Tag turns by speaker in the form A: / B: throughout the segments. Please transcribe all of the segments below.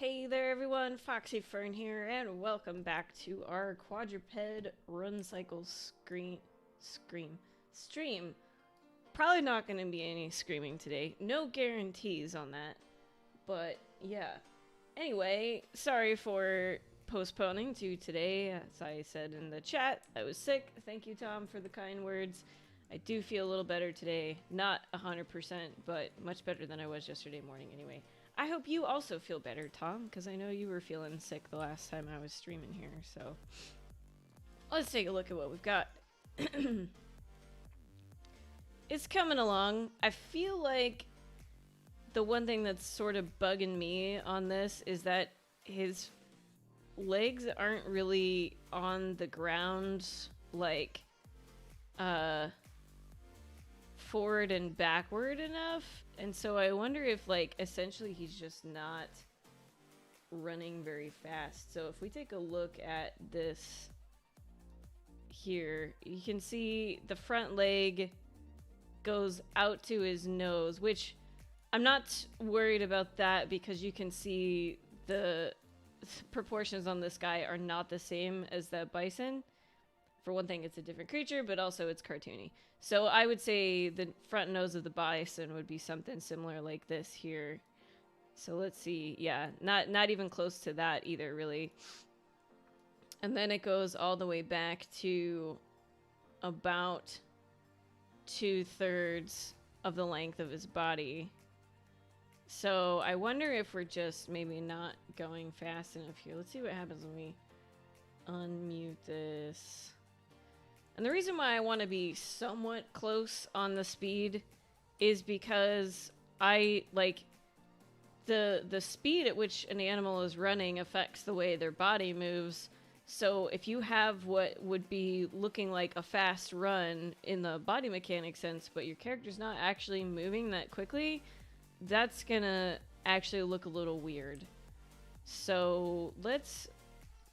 A: Hey there everyone, Foxy Fern here, and welcome back to our quadruped run cycle stream. Probably not going to be any screaming today, no guarantees on that, but yeah. Anyway, sorry for postponing to today. As I said in the chat, I was sick. Thank you, Tom, for the kind words. I do feel a little better today, not 100%, but much better than I was yesterday morning anyway. I hope you also feel better, Tom, because I know you were feeling sick the last time I was streaming here, so... Let's take a look at what we've got. It's coming along. I feel like the one thing that's sort of bugging me on this is that his legs aren't really on the ground, like, forward and backward enough. And so I wonder if, like, essentially he's just not running very fast. So if we take a look at this here, you can see the front leg goes out to his nose, which I'm not worried about that because you can see the proportions on this guy are not the same as the bison. For one thing, it's a different creature, but also it's cartoony. So I would say the front nose of the bison would be something similar like this here. So let's see. Yeah, not even close to that either, really. And then it goes all the way back to about 2/3 of the length of his body. So I wonder if we're just maybe not going fast enough here. Let's see what happens when we unmute this. And the reason why I want to be somewhat close on the speed is because I, like, the speed at which an animal is running affects the way their body moves. So if you have what would be looking like a fast run in the body mechanic sense, but your character's not actually moving that quickly, that's gonna actually look a little weird. So let's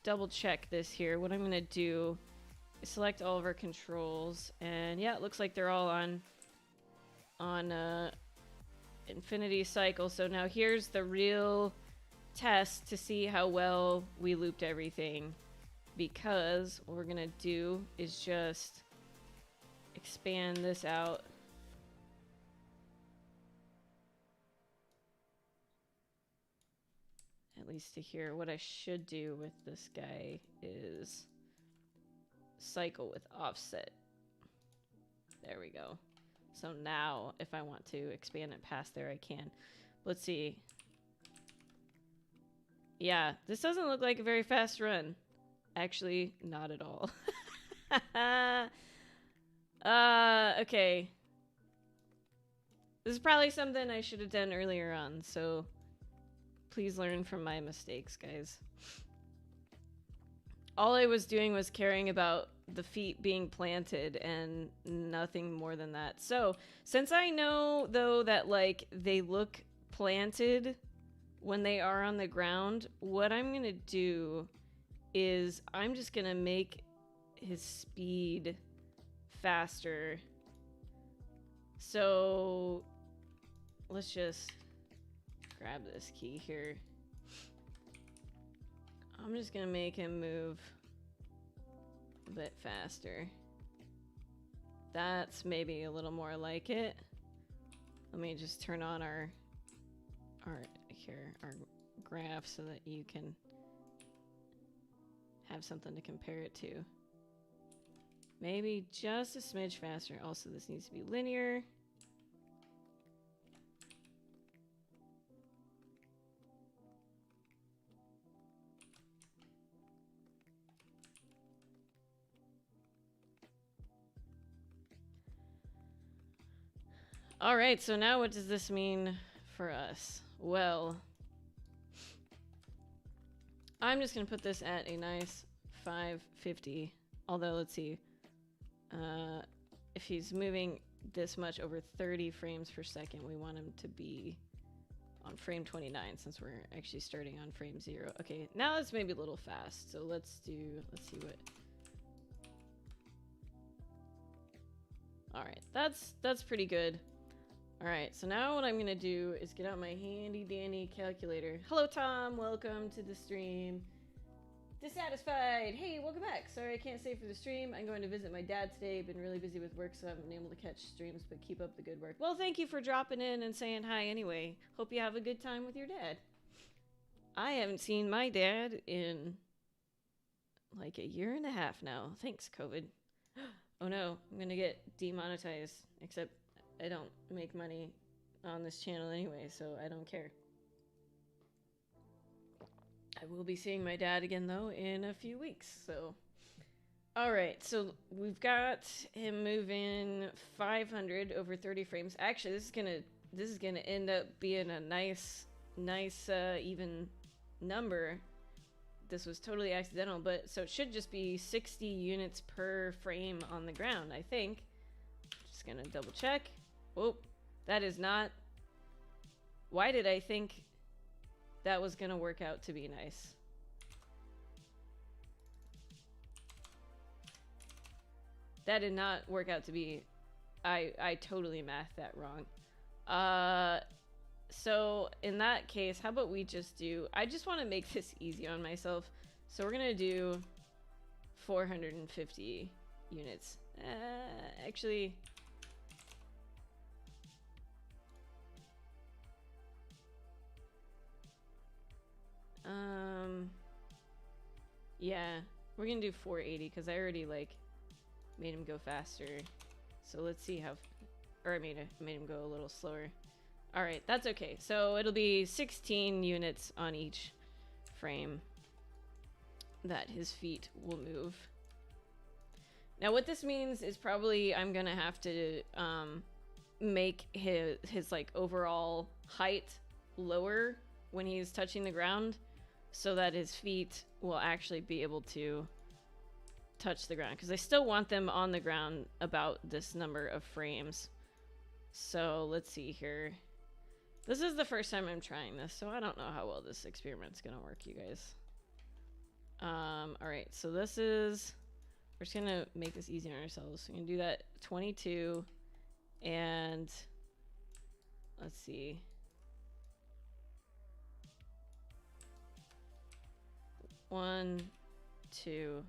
A: double check this here. What I'm gonna do, select all of our controls, and yeah, it looks like they're all on infinity cycle. So now here's the real test to see how well we looped everything, because what we're gonna do is just expand this out. At least to here. What I should do with this guy is cycle with offset. There we go. So now if I want to expand it past there, I can. Let's see. Yeah, this doesn't look like a very fast run. Actually, not at all. Okay. This is probably something I should have done earlier on, so please learn from my mistakes, guys. All I was doing was caring about the feet being planted and nothing more than that. So, since I know, though, that, like, they look planted when they are on the ground, what I'm gonna do is I'm just gonna make his speed faster. So, let's just grab this key here. I'm just gonna make him move a bit faster. That's maybe a little more like it. Let me just turn on our graph so that you can have something to compare it to. Maybe just a smidge faster. Also, this needs to be linear. Alright, so now what does this mean for us? Well, I'm just going to put this at a nice 550. Although, let's see. If he's moving this much over 30 frames per second, we want him to be on frame 29 since we're actually starting on frame 0. Okay, now it's maybe a little fast. So let's see what... Alright, that's pretty good. Alright, so now what I'm gonna do is get out my handy dandy calculator. Hello Tom, welcome to the stream. Dissatisfied! Hey, welcome back! Sorry I can't stay for the stream. I'm going to visit my dad today. Been really busy with work, so I haven't been able to catch streams, but keep up the good work. Well, thank you for dropping in and saying hi anyway. Hope you have a good time with your dad. I haven't seen my dad in like a year and a half now. Thanks, COVID. Oh no, I'm gonna get demonetized. Except I don't make money on this channel anyway, so I don't care. I will be seeing my dad again though in a few weeks, so. Alright, so we've got him moving 500 over 30 frames. Actually, this is gonna end up being a nice even number. This was totally accidental, but so it should just be 60 units per frame on the ground, I think. Just gonna double check. Oh, that is not. Why did I think that was gonna work out to be nice? That did not work out to be. I totally mathed that wrong. So in that case, how about we just do, I just want to make this easy on myself. So we're going to do 450 units. Actually, yeah, we're going to do 480 because I already like made him go faster. So let's see how, or I made him go a little slower. All right, that's okay. So it'll be 16 units on each frame that his feet will move. Now what this means is probably I'm gonna have to make his like overall height lower when he's touching the ground so that his feet will actually be able to touch the ground, because I still want them on the ground about this number of frames. So let's see here. This is the first time I'm trying this, so I don't know how well this experiment's gonna work, you guys. Alright, so this is, we're just gonna make this easy on ourselves. We're gonna do that 22, and let's see. One, 2,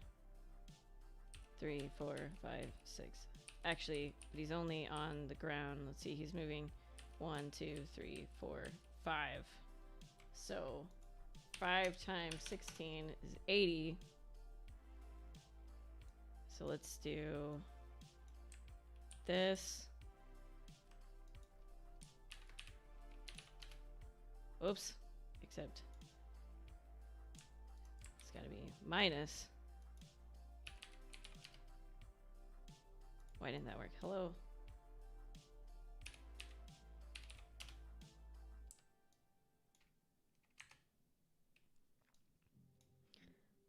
A: 3, 4, 5, 6. Actually, but he's only on the ground. Let's see, he's moving 1, 2, 3, 4, 5. So 5 times 16 is 80. So let's do this. Oops, except it's gotta be minus. Why didn't that work? Hello?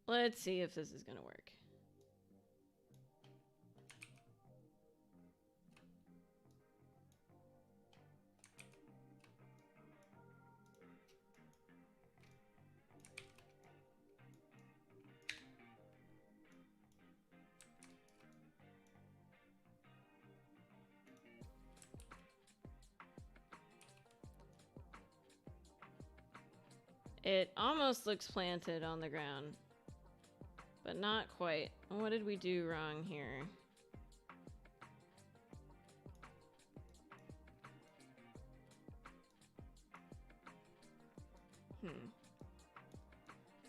A: Let's see if this is gonna work. It almost looks planted on the ground, but not quite. What did we do wrong here?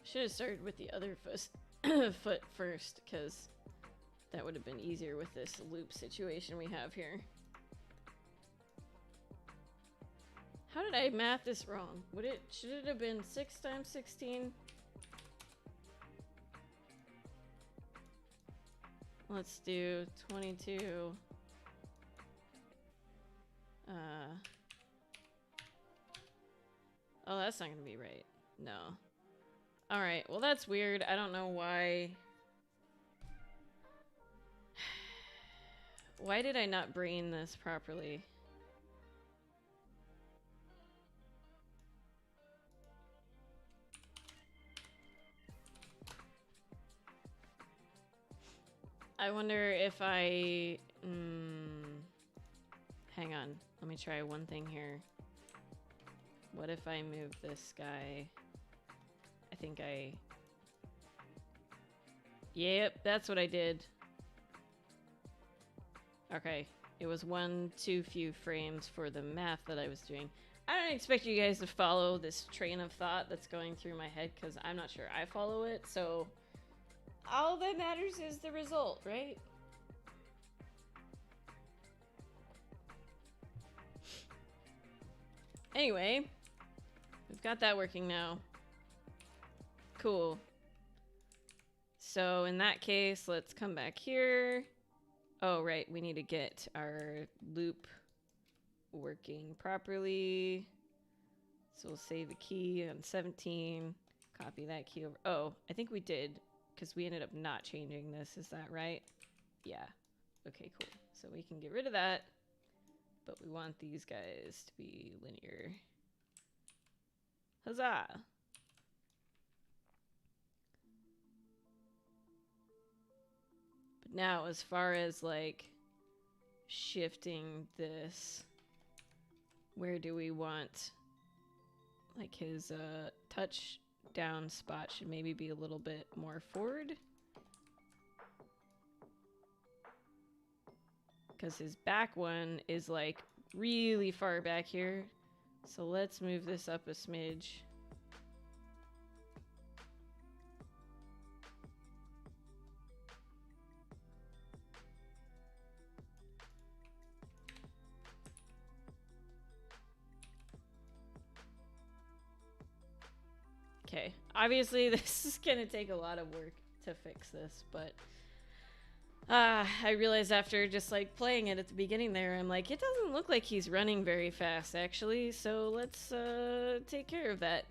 A: Should have started with the other foot first, because that would have been easier with this loop situation we have here. How did I math this wrong? Should it have been 6 times 16? Let's do 22. Oh, that's not gonna be right. No. Alright, well that's weird. I don't know why. Why did I not brain this properly? I wonder if I... hang hang on. Let me try one thing here. What if I move this guy? I think I... Yep, that's what I did. Okay. It was one too few frames for the math that I was doing. I don't expect you guys to follow this train of thought that's going through my head because I'm not sure I follow it, so all that matters is the result, right? Anyway, we've got that working now. Cool. So in that case, let's come back here. Oh, right, we need to get our loop working properly. So we'll save the key on 17, copy that key over. Oh, I think we did, because we ended up not changing this. Is that right? Yeah. Okay, cool. So we can get rid of that, but we want these guys to be linear. Huzzah! But now, as far as, like, shifting this, where do we want... Like his touchdown spot should maybe be a little bit more forward. Because his back one is like really far back here. So let's move this up a smidge. Okay, obviously this is gonna take a lot of work to fix this, but I realized after just like playing it at the beginning there, I'm like, it doesn't look like he's running very fast actually, so let's take care of that.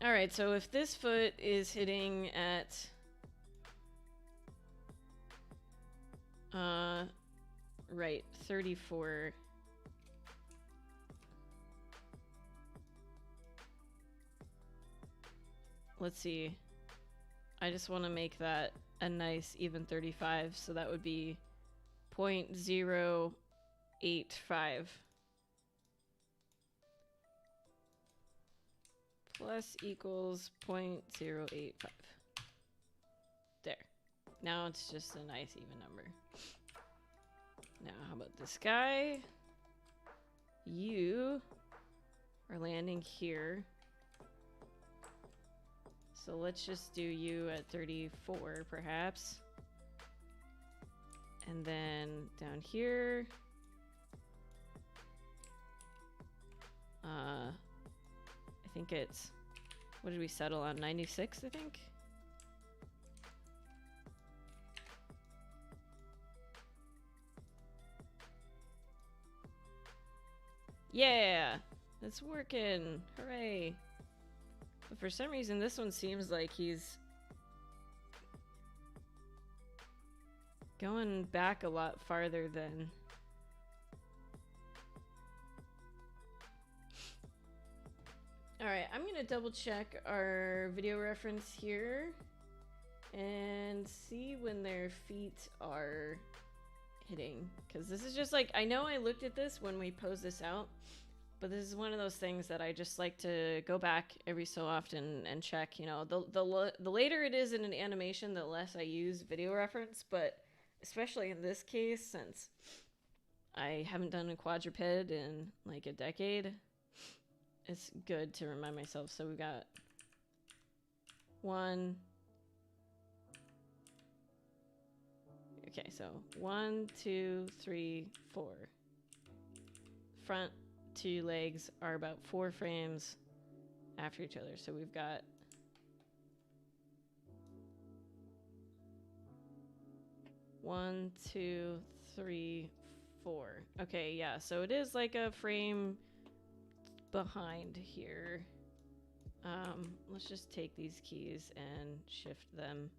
A: Alright, so if this foot is hitting at right, 34. Let's see. I just want to make that a nice even 35, so that would be 0.085. Plus equals 0.085. There. Now it's just a nice even number. Now, how about this guy? You are landing here. So let's just do you at 34, perhaps. And then down here. I think it's... What did we settle on? 96, I think? Yeah! It's working! Hooray! But for some reason, this one seems like he's going back a lot farther than... Alright, I'm gonna double check our video reference here and see when their feet are hitting. Because this is just like, I know I looked at this when we posed this out, but this is one of those things that I just like to go back every so often and check. You know, the later it is in an animation, the less I use video reference. But especially in this case, since I haven't done a quadruped in like a decade, it's good to remind myself. So we got 1. Okay, so 1, 2, 3, 4. Front 2 legs are about 4 frames after each other. So we've got one, 2, 3, 4. Okay, yeah, so it is like a frame behind here. Let's just take these keys and shift them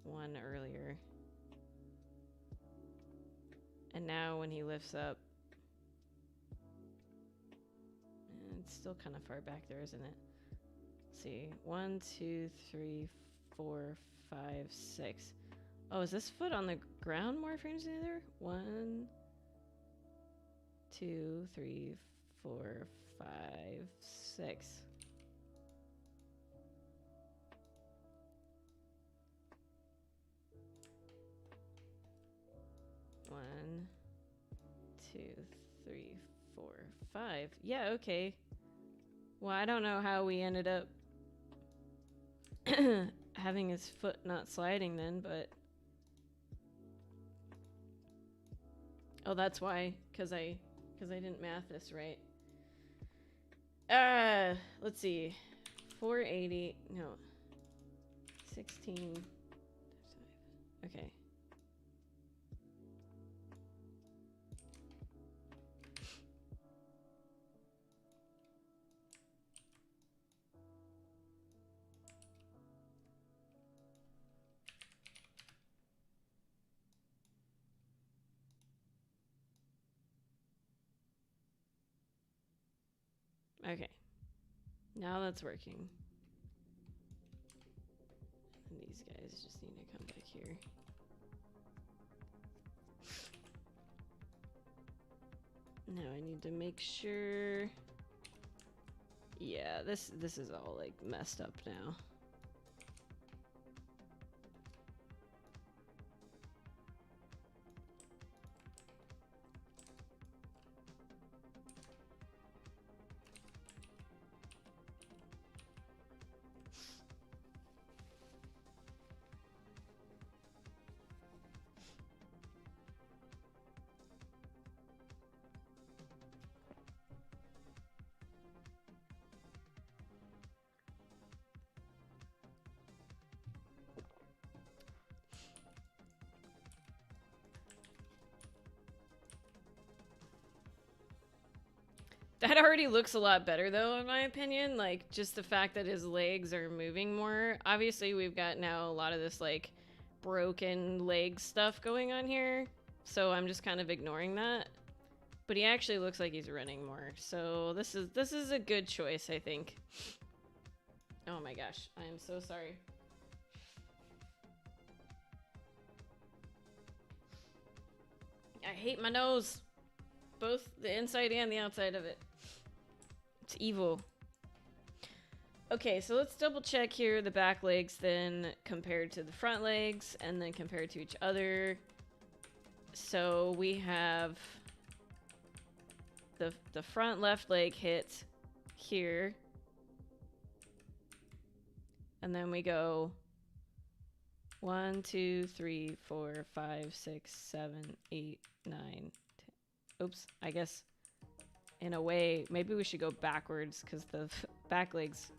A: one earlier. And now when he lifts up, it's still kind of far back there, isn't it? Let's see. 1, 2, 3, 4, 5, 6. Oh, is this foot on the ground more frames than the other? 1, 2, 3, 4, 5, 6. One, 2, 3, 4, 5. Yeah, okay. Well, I don't know how we ended up having his foot not sliding then, but... Oh, that's why, because I didn't math this right. Let's see. 480, no. 16. Okay. Okay. Now that's working. And these guys just need to come back here. Now I need to make sure... Yeah, this is all like messed up now. That already looks a lot better though, in my opinion. Like, just the fact that his legs are moving more. Obviously, we've got now a lot of this, like, broken leg stuff going on here. So I'm just kind of ignoring that. But he actually looks like he's running more. So this is a good choice, I think. Oh my gosh, I am so sorry. I hate my nose. Both the inside and the outside of it. It's evil. Okay, so let's double check here the back legs then compared to the front legs and then compared to each other. So we have the front left leg hit here. And then we go 1, 2, 3, 4, 5, 6, 7, 8, 9, 10. Oops, I guess in a way, maybe we should go backwards because the back legs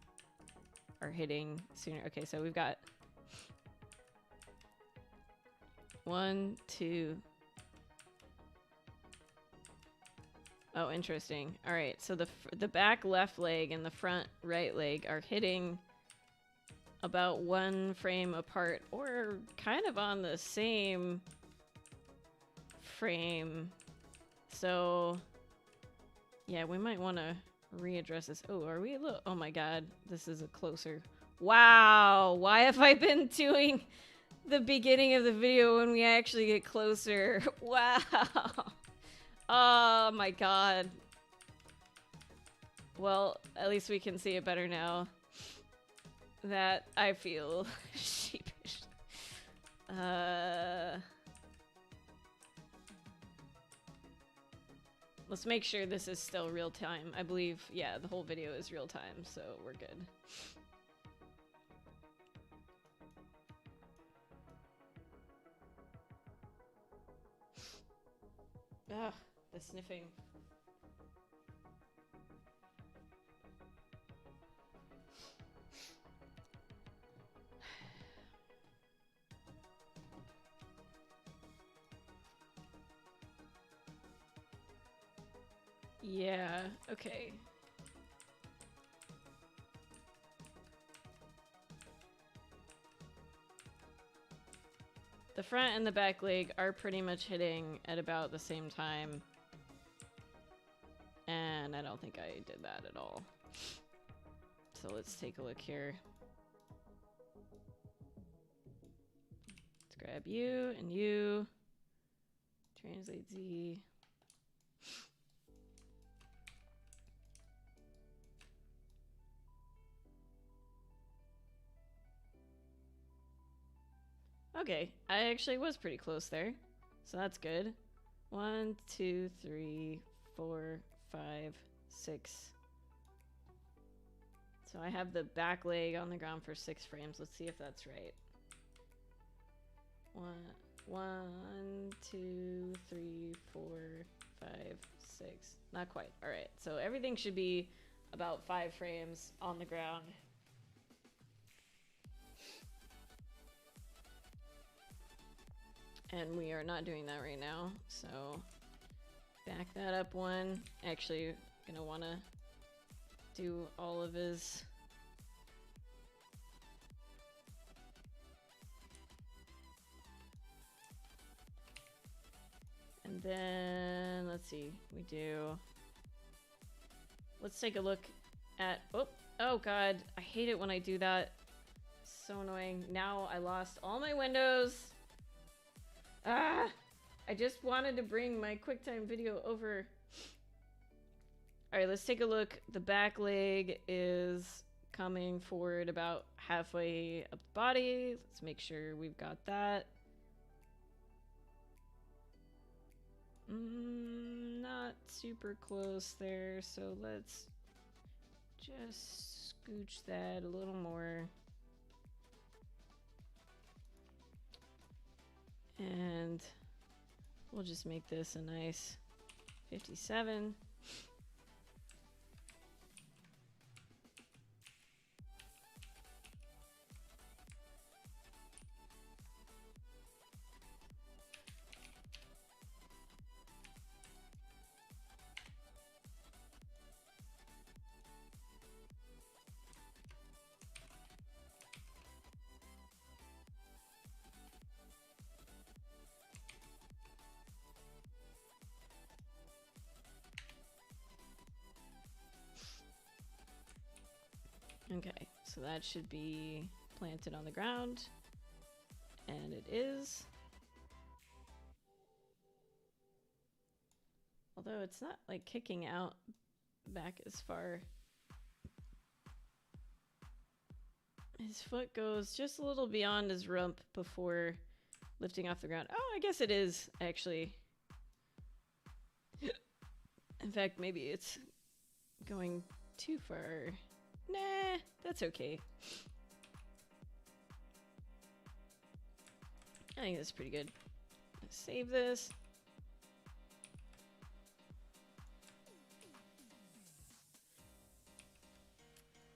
A: are hitting sooner. Okay, so we've got 1, 2. Oh, interesting. All right, so the back left leg and the front right leg are hitting about 1 frame apart, or kind of on the same frame. So yeah, we might want to readdress this. Oh, are we a little... Oh my god, this is a closer... Wow, why have I been doing the beginning of the video when we actually get closer? Wow. Oh my god. Well, at least we can see it better now. That I feel sheepish. Let's make sure this is still real time. I believe, yeah, the whole video is real time, so we're good. Ugh, the sniffing. Yeah, okay. The front and the back leg are pretty much hitting at about the same time. And I don't think I did that at all. So let's take a look here. Let's grab you and you. Translate Z. Okay, I actually was pretty close there. So that's good. 1, 2, 3, 4, 5, 6. So I have the back leg on the ground for 6 frames. Let's see if that's right. 1, 2, 3, 4, 5, 6. Not quite. All right. So everything should be about 5 frames on the ground. And we are not doing that right now. So back that up one. Actually, gonna want to do all of his. And then, let's see, let's take a look at, oh god, I hate it when I do that. So annoying. Now I lost all my windows. Ah! I just wanted to bring my QuickTime video over. Alright, let's take a look. The back leg is coming forward about halfway up the body. Let's make sure we've got that. Not super close there, so let's just scooch that a little more. And we'll just make this a nice 57. Okay, so that should be planted on the ground, and it is. Although it's not like kicking out back as far. His foot goes just a little beyond his rump before lifting off the ground. Oh, I guess it is actually. In fact, maybe it's going too far. Nah, that's okay. I think that's pretty good. Let's save this.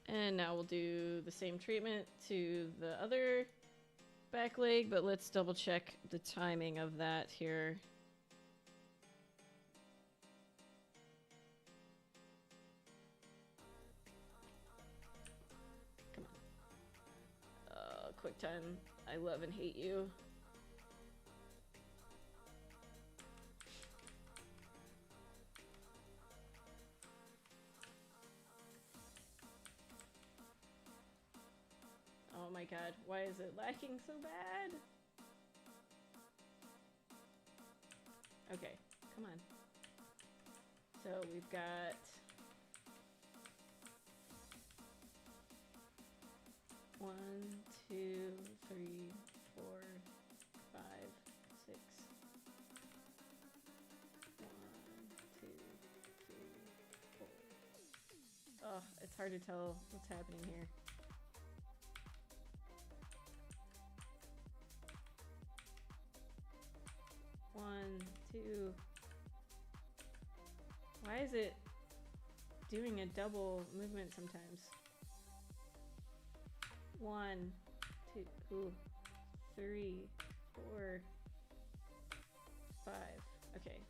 A: And now we'll do the same treatment to the other back leg, but let's double check the timing of that here. Come on. QuickTime, I love and hate you. Oh my god, why is it lagging so bad? Okay, come on. So we've got one, two, three, four, 5, 6. 1, 2, 3, 4. Oh, it's hard to tell what's happening here. One, two. Why is it doing a double movement sometimes? 1, 2, 3, 4, 5. Okay.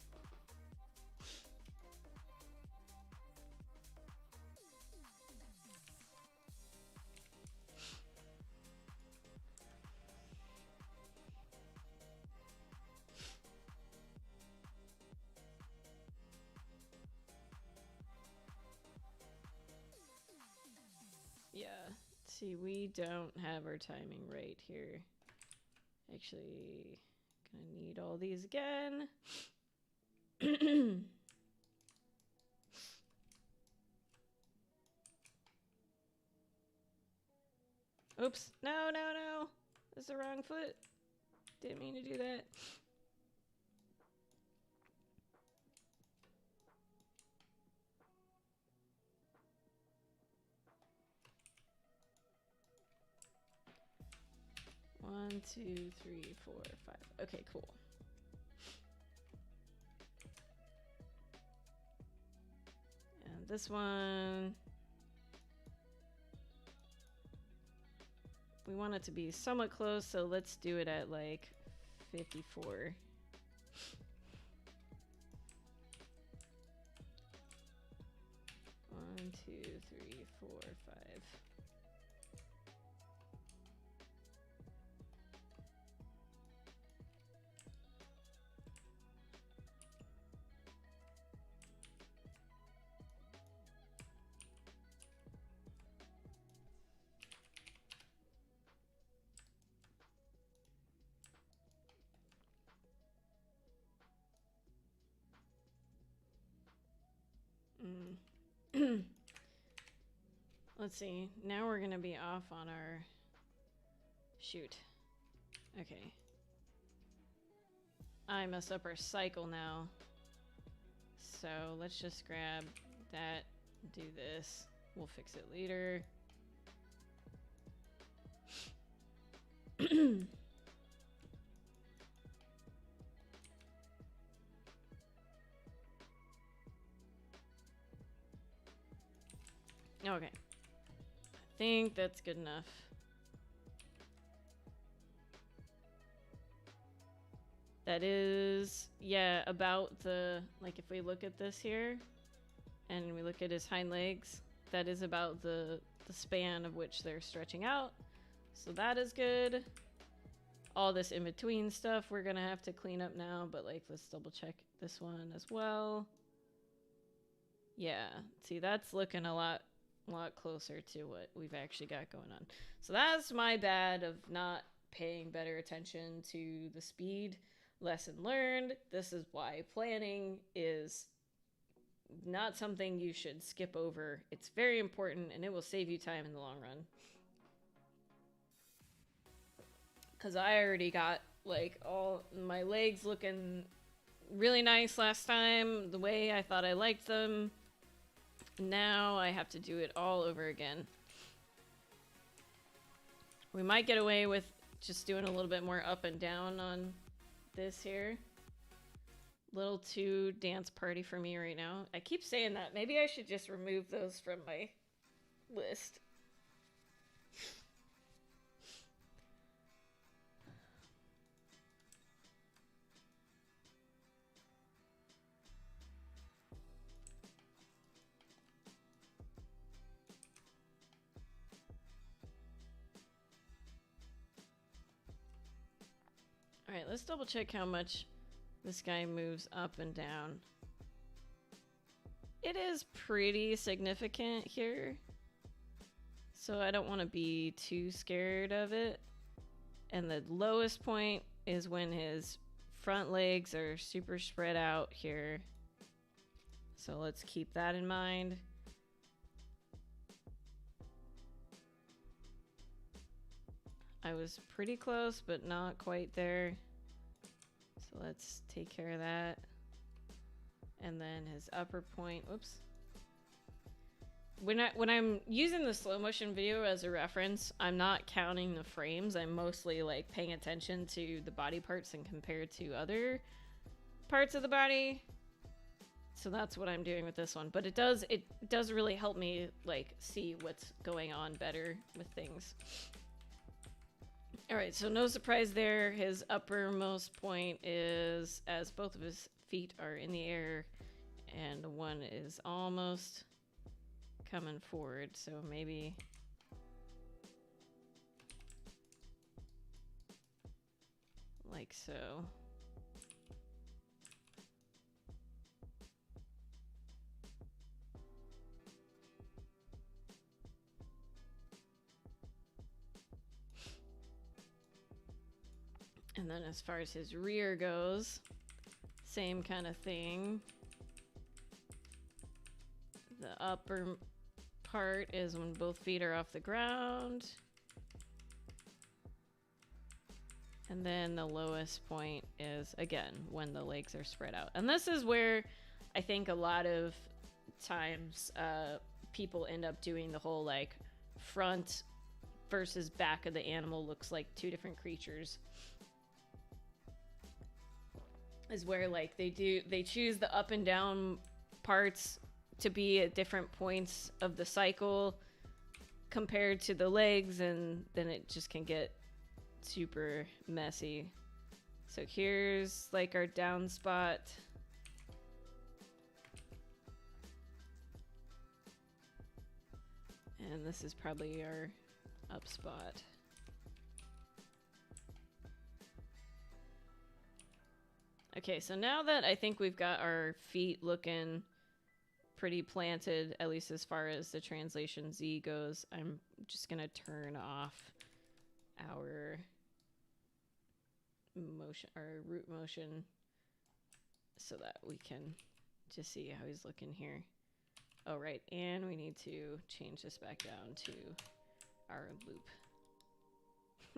A: Yeah, see, we don't have our timing right here. Actually, gonna need all these again. Oops. No, no, no. That's the wrong foot. Didn't mean to do that. One, two, three, four, five. Okay, cool. And this one, we want it to be somewhat close, so let's do it at like 54. One, two, three, four, five. Let's see. Now we're gonna be off on our shoot. Okay. I messed up our cycle now. So let's just grab that, do this. We'll fix it later. Okay. I think that's good enough. That is, yeah, about the, like if we look at this here and we look at his hind legs, that is about the span of which they're stretching out. So that is good. All this in between stuff we're gonna have to clean up now, but like let's double check this one as well. Yeah, see that's looking a lot closer to what we've actually got going on. So that's my bad of not paying better attention to the speed. Lesson learned. This is why planning is not something you should skip over. It's very important and it will save you time in the long run. Because I already got like all my legs looking really nice last time, the way I thought I liked them. Now I have to do it all over again. We might get away with just doing a little bit more up and down on this here. Little too dance party for me right now. I keep saying that. Maybe I should just remove those from my list. Alright, let's double check how much this guy moves up and down. It is pretty significant here. So I don't want to be too scared of it. And the lowest point is when his front legs are super spread out here. So let's keep that in mind. I was pretty close, but not quite there. So let's take care of that. And then his upper point, whoops. When I'm using the slow motion video as a reference, I'm not counting the frames. I'm mostly like paying attention to the body parts and compared to other parts of the body. So that's what I'm doing with this one. But it does really help me like see what's going on better with things. All right, so no surprise there. His uppermost point is as both of his feet are in the air and one is almost coming forward. So maybe like so. then as far as his rear goes, same kind of thing. The upper part is when both feet are off the ground. And then the lowest point is, again, when the legs are spread out. And this is where I think a lot of times people end up doing the whole like front versus back of the animal looks like two different creatures. Is where like they choose the up and down parts to be at different points of the cycle compared to the legs, and then it just can get super messy. So here's like our down spot. And this is probably our up spot. Okay, so now that I think we've got our feet looking pretty planted, at least as far as the translation Z goes, I'm just gonna turn off our motion, our root motion, so that we can just see how he's looking here. Oh, right, and we need to change this back down to our loop.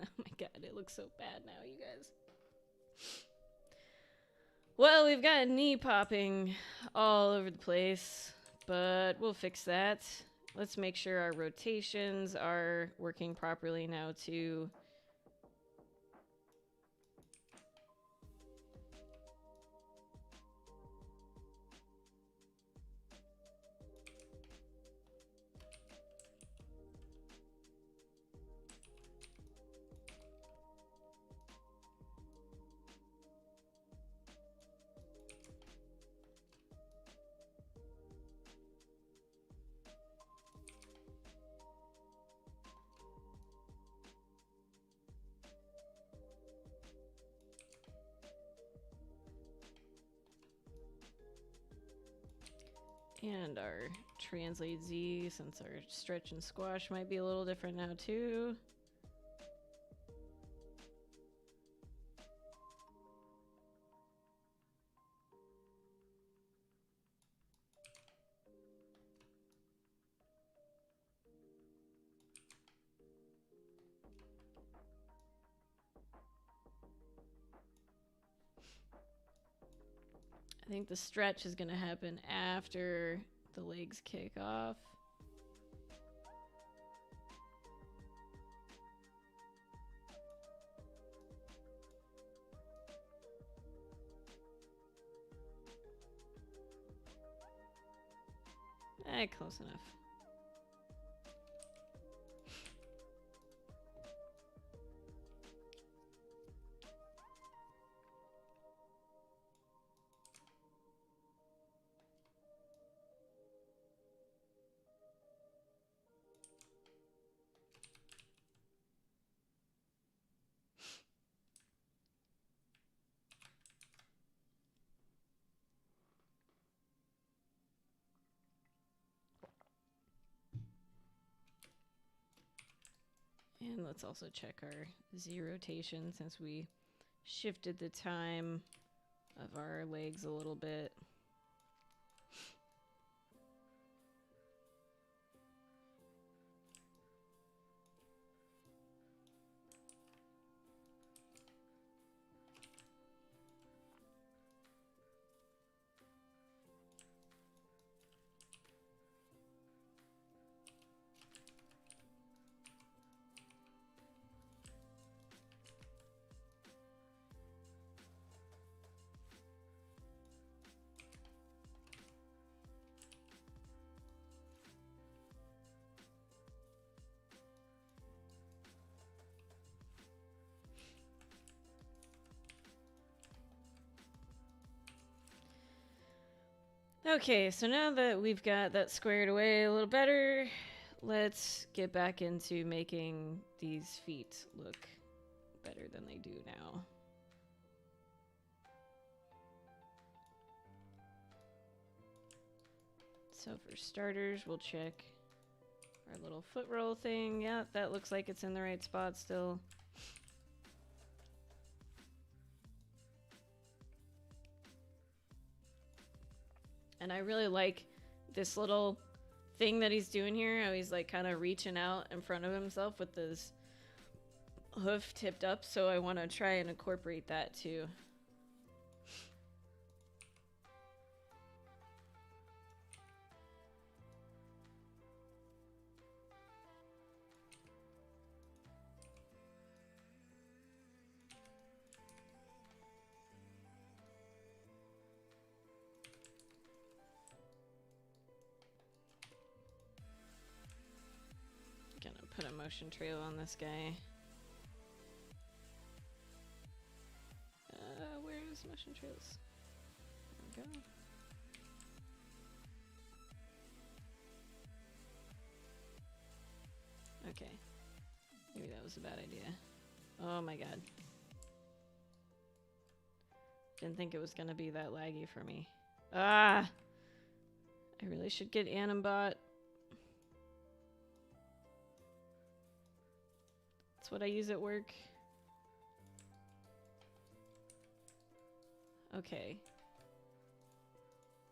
A: Oh my god, it looks so bad now, you guys. Well, we've got knee popping all over the place, but we'll fix that. Let's make sure our rotations are working properly now, too. And our translate Z, since our stretch and squash might be a little different now too. I think the stretch is going to happen after the legs kick off. Close enough. And let's also check our Z rotation since we shifted the time of our legs a little bit. Okay, so now that we've got that squared away a little better, let's get back into making these feet look better than they do now. So for starters, we'll check our little foot roll thing. Yeah, that looks like it's in the right spot still. And I really like this little thing that he's doing here. How he's like kind of reaching out in front of himself with his hoof tipped up. So I want to try and incorporate that too. Gonna put a motion trail on this guy. Where's motion trails? There we go. Okay. Maybe that was a bad idea. Oh my god. Didn't think it was gonna be that laggy for me. Ah! I really should get Animbot. That's what I use at work. Okay.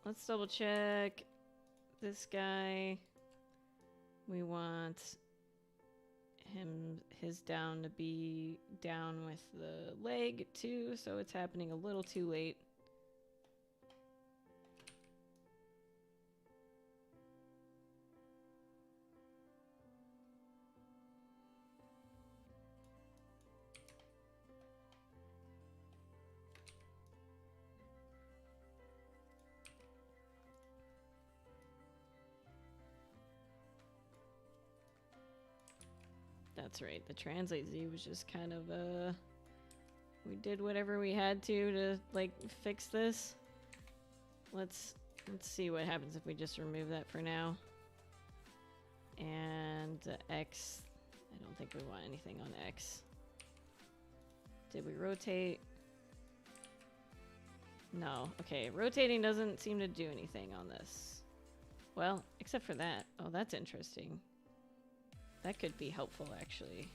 A: Let's double check this guy. We want his down to be down with the leg too, so it's happening a little too late. That's right, the translate Z was just kind of we did whatever we had to like fix this. Let's see what happens if we just remove that for now. And X, I don't think we want anything on X. Did we rotate? No. Okay, rotating doesn't seem to do anything on this. Well, except for that. Oh, that's interesting. That could be helpful, actually.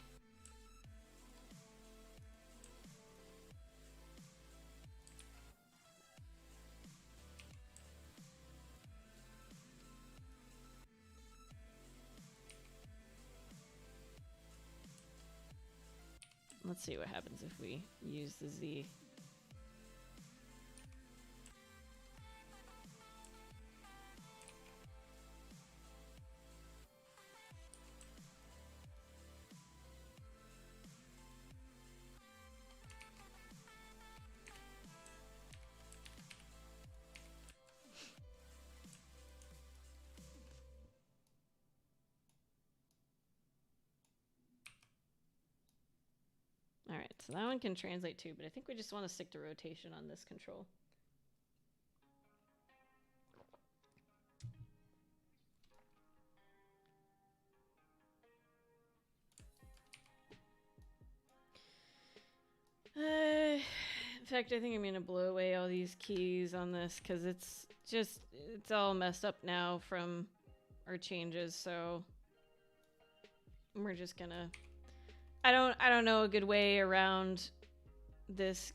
A: Let's see what happens if we use the Z. Alright, so that one can translate too, but I think we just want to stick to rotation on this control. In fact, I think I'm going to blow away all these keys on this because it's all messed up now from our changes, so we're just going to... I don't know a good way around this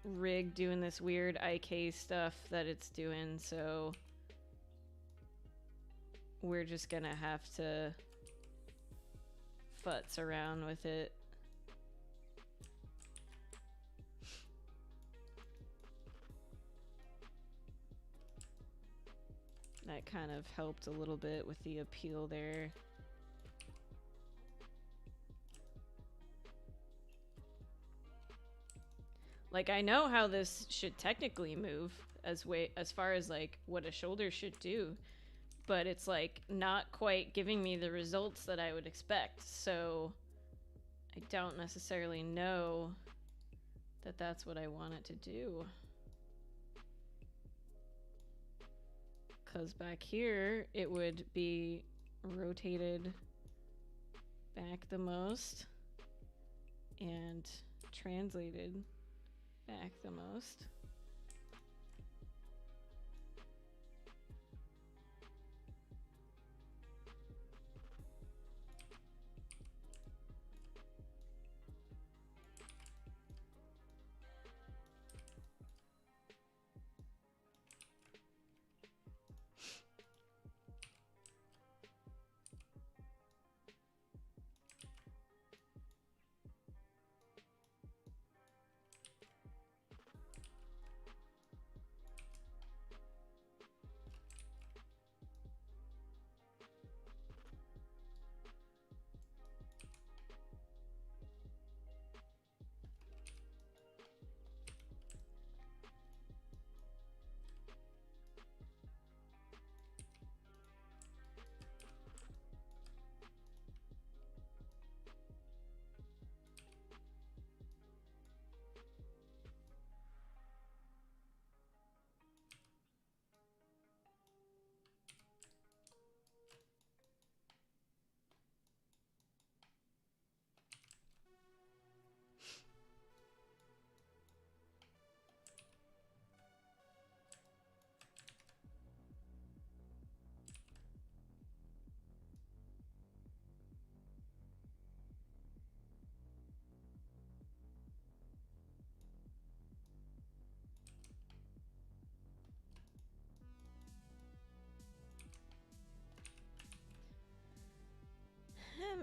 A: rig doing this weird IK stuff that it's doing, so we're just gonna have to futz around with it. That kind of helped a little bit with the appeal there. Like, I know how this should technically move as far as like what a shoulder should do, but it's like not quite giving me the results that I would expect. So I don't necessarily know that that's what I want it to do. Because back here, it would be rotated back the most and translated back the most.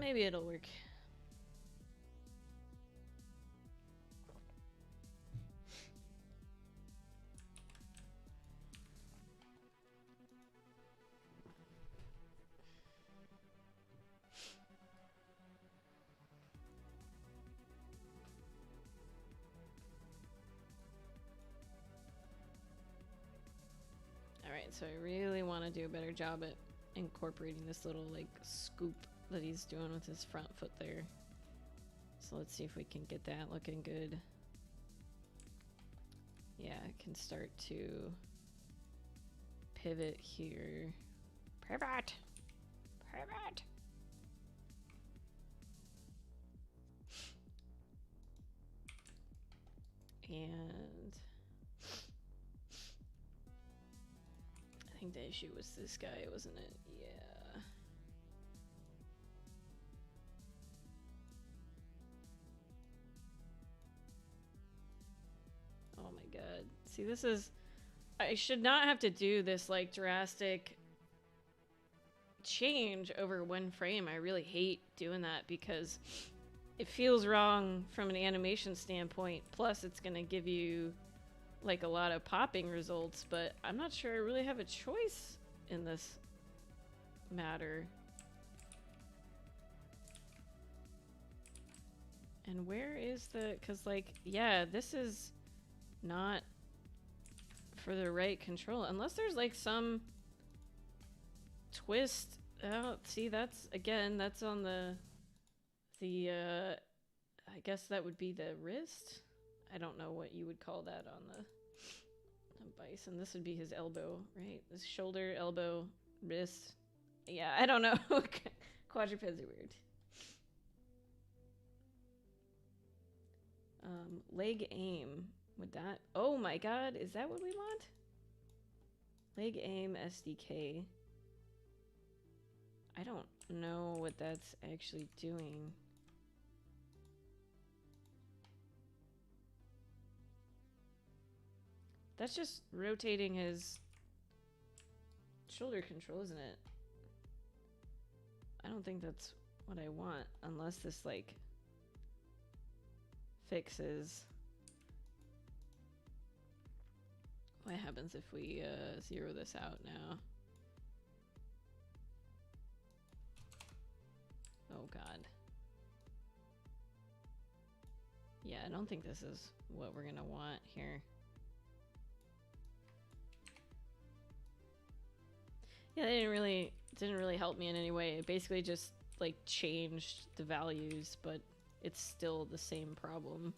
A: maybe it'll work. Alright, so I really want to do a better job at incorporating this little, like, scoop that he's doing with his front foot there. So let's see if we can get that looking good. Yeah, I can start to pivot here. Pivot! Pivot! And I think the issue was this guy, wasn't it? Yeah. Oh my god. See, this is... I should not have to do this, like, drastic change over one frame. I really hate doing that because it feels wrong from an animation standpoint. Plus, it's gonna give you, like, a lot of popping results, but I'm not sure I really have a choice in this matter. And where is the... Because, like, yeah, this is not for the right control. Unless there's, like, some twist. Oh, see, that's, again, that's on the I guess that would be the wrist? I don't know what you would call that on the bison. This would be his elbow, right? His shoulder, elbow, wrist. Yeah, I don't know. Quadrupeds are weird. Leg aim. Would that... Oh my god, is that what we want? Leg aim SDK. I don't know what that's actually doing. That's just rotating his shoulder control, isn't it? I don't think that's what I want, unless this, like, fixes... What happens if we zero this out now? Oh god. Yeah, I don't think this is what we're gonna want here. Yeah, they didn't really help me in any way. It basically just, like, changed the values, but it's still the same problem.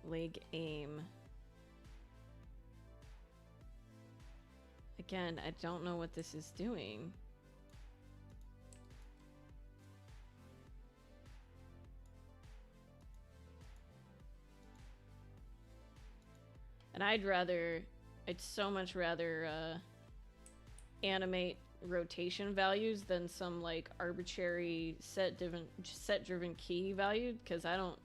A: Leg aim. Again, I don't know what this is doing. And I'd so much rather animate rotation values than some, like, arbitrary set-driven key value, because I don't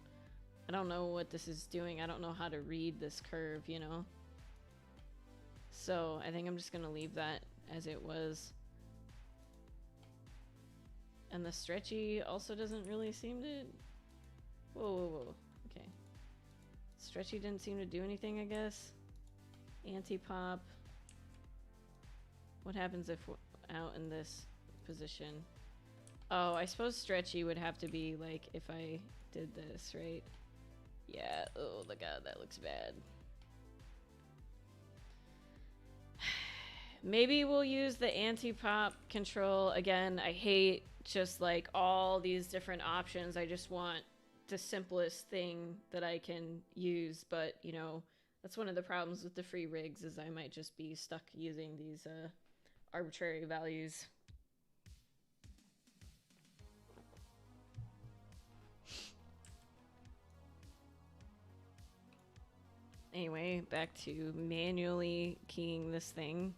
A: know what this is doing. I don't know how to read this curve, you know? So I think I'm just gonna leave that as it was. And the stretchy also doesn't really seem to... Whoa, whoa, whoa. Okay. Stretchy didn't seem to do anything, I guess. Anti-pop. What happens if we're out in this position? Oh, I suppose stretchy would have to be, like, if I did this, right? Yeah, oh my god, that looks bad. Maybe we'll use the anti-pop control. Again, I hate just, like, all these different options. I just want the simplest thing that I can use, but, you know, that's one of the problems with the free rigs, is I might just be stuck using these arbitrary values. Anyway, back to manually keying this thing.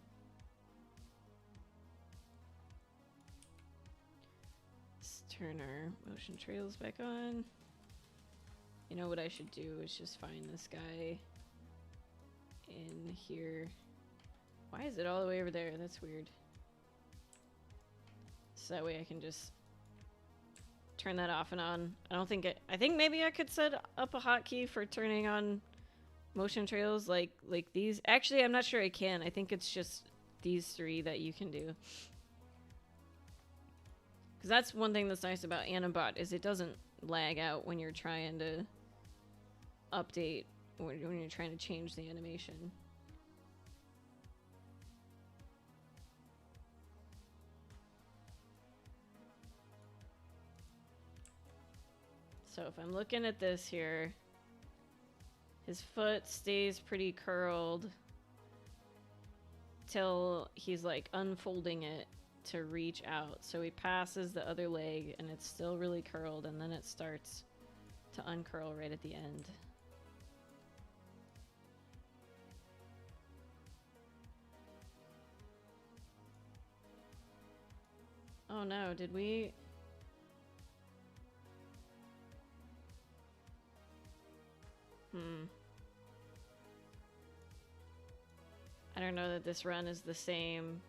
A: Let's turn our motion trails back on. You know what I should do is just find this guy in here. Why is it all the way over there? That's weird. So that way I can just turn that off and on. I think maybe I could set up a hotkey for turning on motion trails like these. Actually, I'm not sure I can. I think it's just these 3 that you can do. Because that's one thing that's nice about Animate is it doesn't lag out when you're trying to update, when you're trying to change the animation. So if I'm looking at this here, his foot stays pretty curled till he's like unfolding it to reach out. So he passes the other leg and it's still really curled, and then it starts to uncurl right at the end. Oh no, did we... I don't know that this run is the same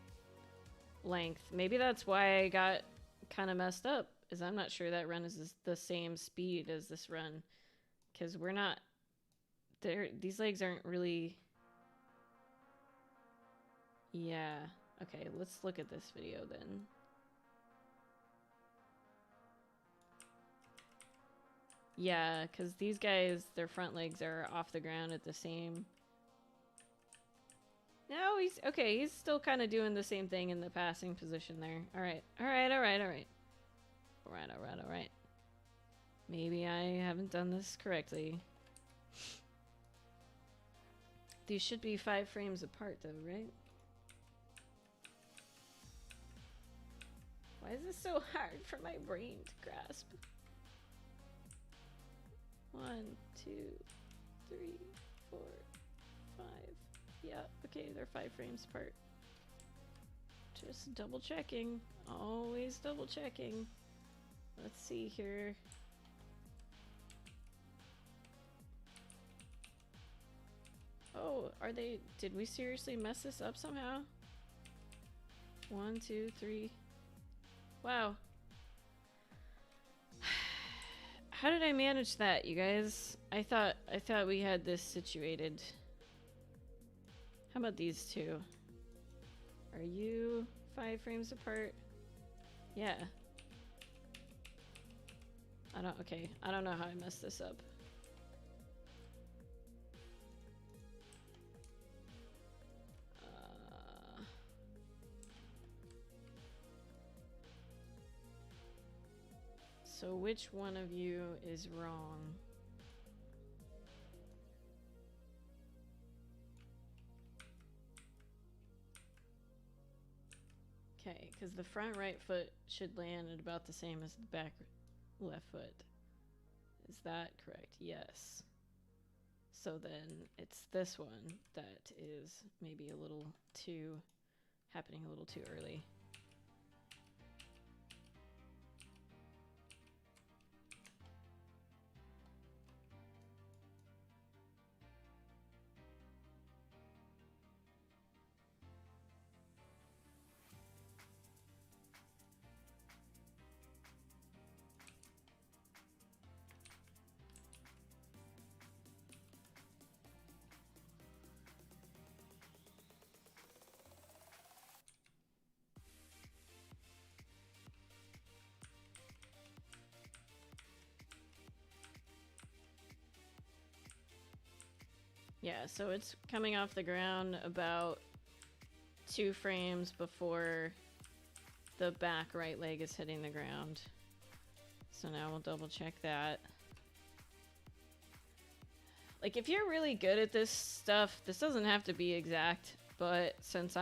A: length. Maybe that's why I got kind of messed up, is I'm not sure that run is the same speed as this run. Because we're not... These legs aren't really... Yeah. Okay, let's look at this video then. Yeah, because these guys, their front legs are off the ground at the same... No, he's... Okay, he's still kind of doing the same thing in the passing position there. Alright, alright, alright, alright. Alright, alright, alright. Maybe I haven't done this correctly. These should be 5 frames apart though, right? Why is this so hard for my brain to grasp? 1, 2, 3, 4, 5. Yeah, okay, they're 5 frames apart. Just double checking. Always double checking. Let's see here. Oh, are they... Did we seriously mess this up somehow? 1, 2, 3. Wow. How did I manage that, you guys? I thought we had this situated. How about these 2? Are you 5 frames apart? Yeah. Okay, I don't know how I messed this up. So which one of you is wrong? Okay, because the front right foot should land at about the same as the back left foot. Is that correct? Yes. So then it's this one that is maybe a little too... happening a little too early. Yeah, so it's coming off the ground about 2 frames before the back right leg is hitting the ground. So now we'll double check that. Like, if you're really good at this stuff, this doesn't have to be exact, but since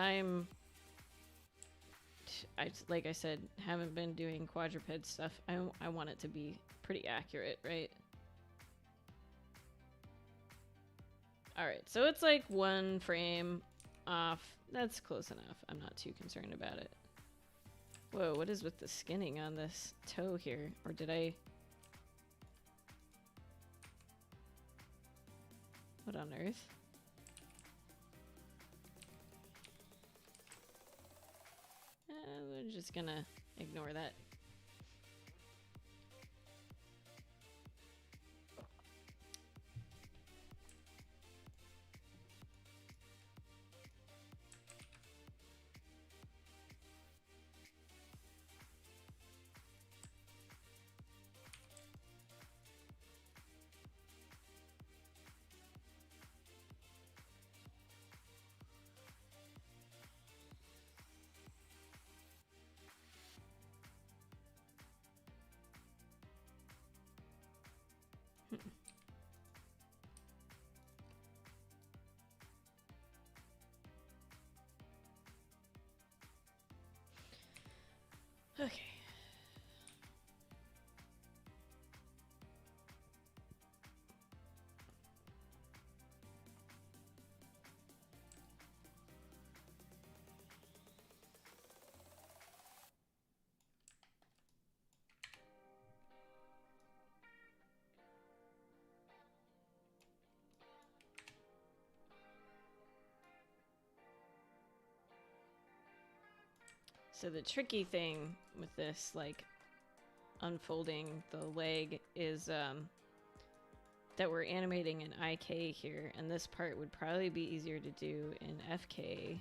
A: like I said, haven't been doing quadruped stuff, I want it to be pretty accurate, right? Alright, so it's like 1 frame off. That's close enough. I'm not too concerned about it. Whoa, what is with the skinning on this toe here? Or did I... What on earth? We're just gonna Ignore that. Okay. So the tricky thing with this, like, unfolding the leg is that we're animating an IK here, and this part would probably be easier to do in FK.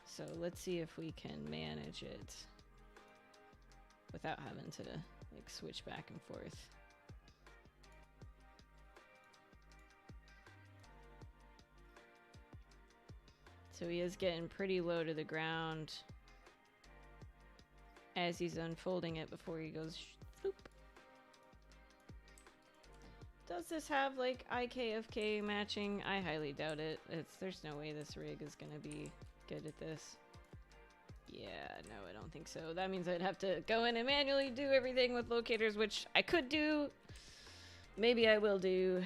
A: So let's see if we can manage it without having to like switch back and forth. So he is getting pretty low to the ground as he's unfolding it before he goes floop. Does this have like IKFK matching? I highly doubt it. There's no way this rig is gonna be good at this. Yeah, no, I don't think so. That means I'd have to go in and manually do everything with locators, which I could do. Maybe I will do.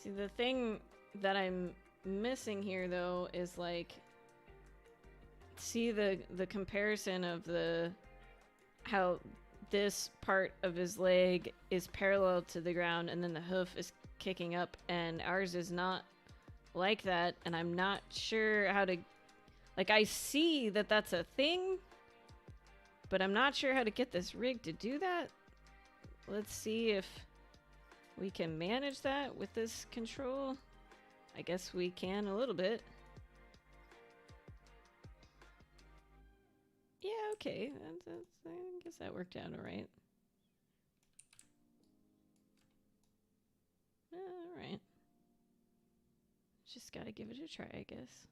A: See, the thing that I'm missing here, though, is like, see the comparison of how this part of his leg is parallel to the ground and then the hoof is kicking up, and ours is not like that, and I'm not sure how to, like, I see that that's a thing, but I'm not sure how to get this rig to do that. Let's see if we can manage that with this control. I guess we can a little bit. Yeah, okay. I guess that worked out all right. All right. Just gotta give it a try, I guess.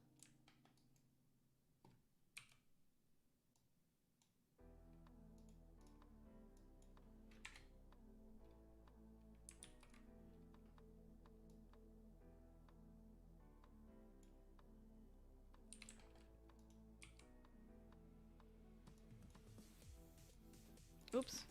A: Oops.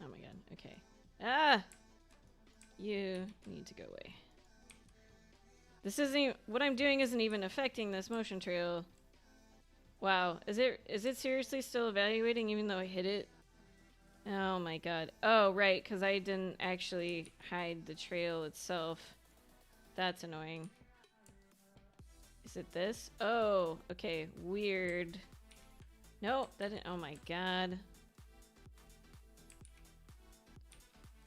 A: Oh my god, okay. Ah! You need to go away. This isn't even, what I'm doing isn't even affecting this motion trail. Wow, is it seriously still evaluating even though I hit it? Oh my god. Oh, right, because I didn't actually hide the trail itself. That's annoying. Is it this? Oh, okay, weird. No, that didn't, oh my god.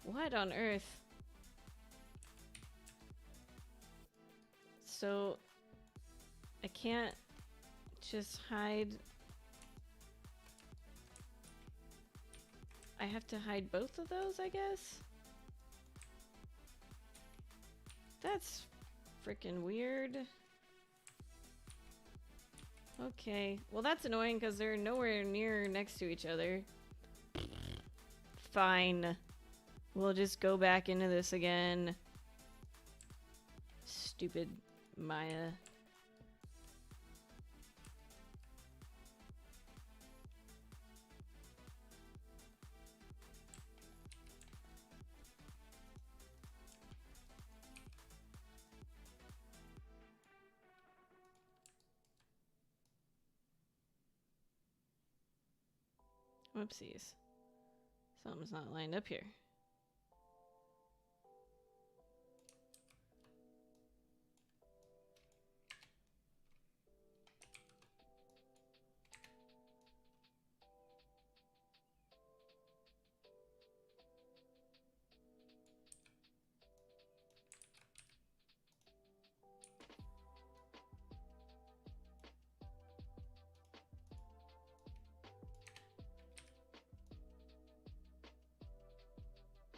A: What on earth? So I can't just hide. I have to hide both of those, I guess? That's freaking weird. Okay. Well, that's annoying because they're nowhere near next to each other. Fine. We'll just go back into this again. Stupid Maya. Whoopsies. Something's not lined up here.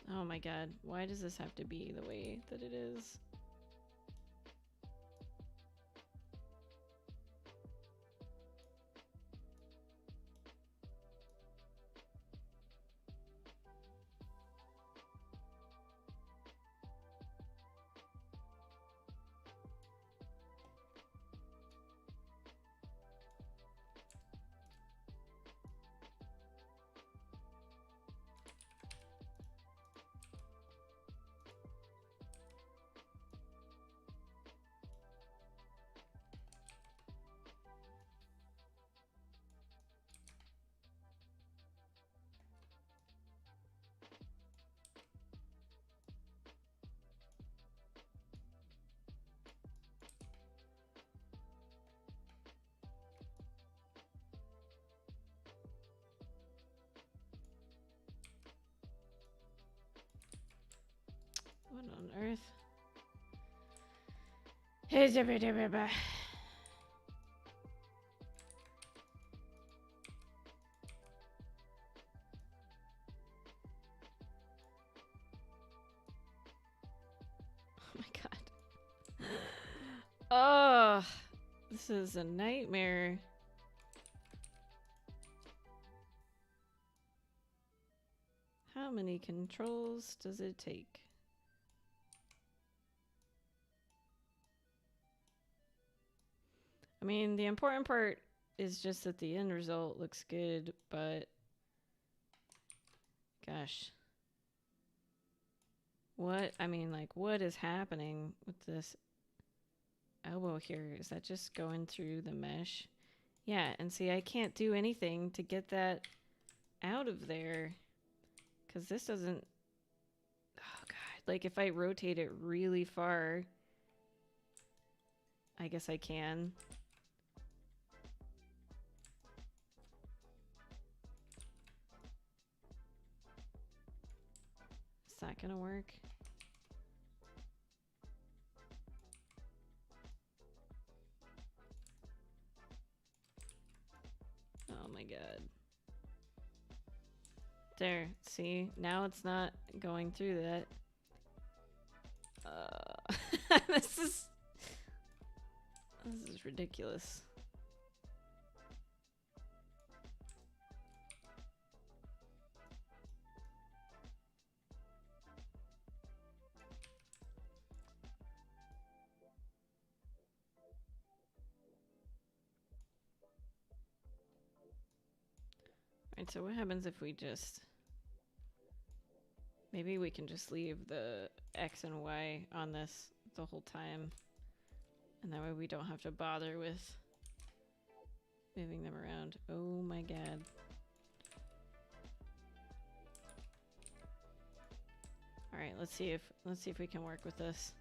A: Oh my god, why does this have to be the way that it is? What on earth? Oh my god. Oh, this is a nightmare. How many controls does it take? I mean, the important part is just that the end result looks good, but gosh. What? I mean, like, what is happening with this elbow here? Is that just going through the mesh? Yeah, and see, I can't do anything to get that out of there because this doesn't... Oh, God. Like, if I rotate it really far, I guess I can. Is that gonna work? Oh my god. There, see? Now it's not going through that. This is ridiculous. Alright, so what happens if we just... Maybe we can just leave the X and Y on this the whole time. And that way we don't have to bother with moving them around. Oh my god. Alright, let's see if we can work with this.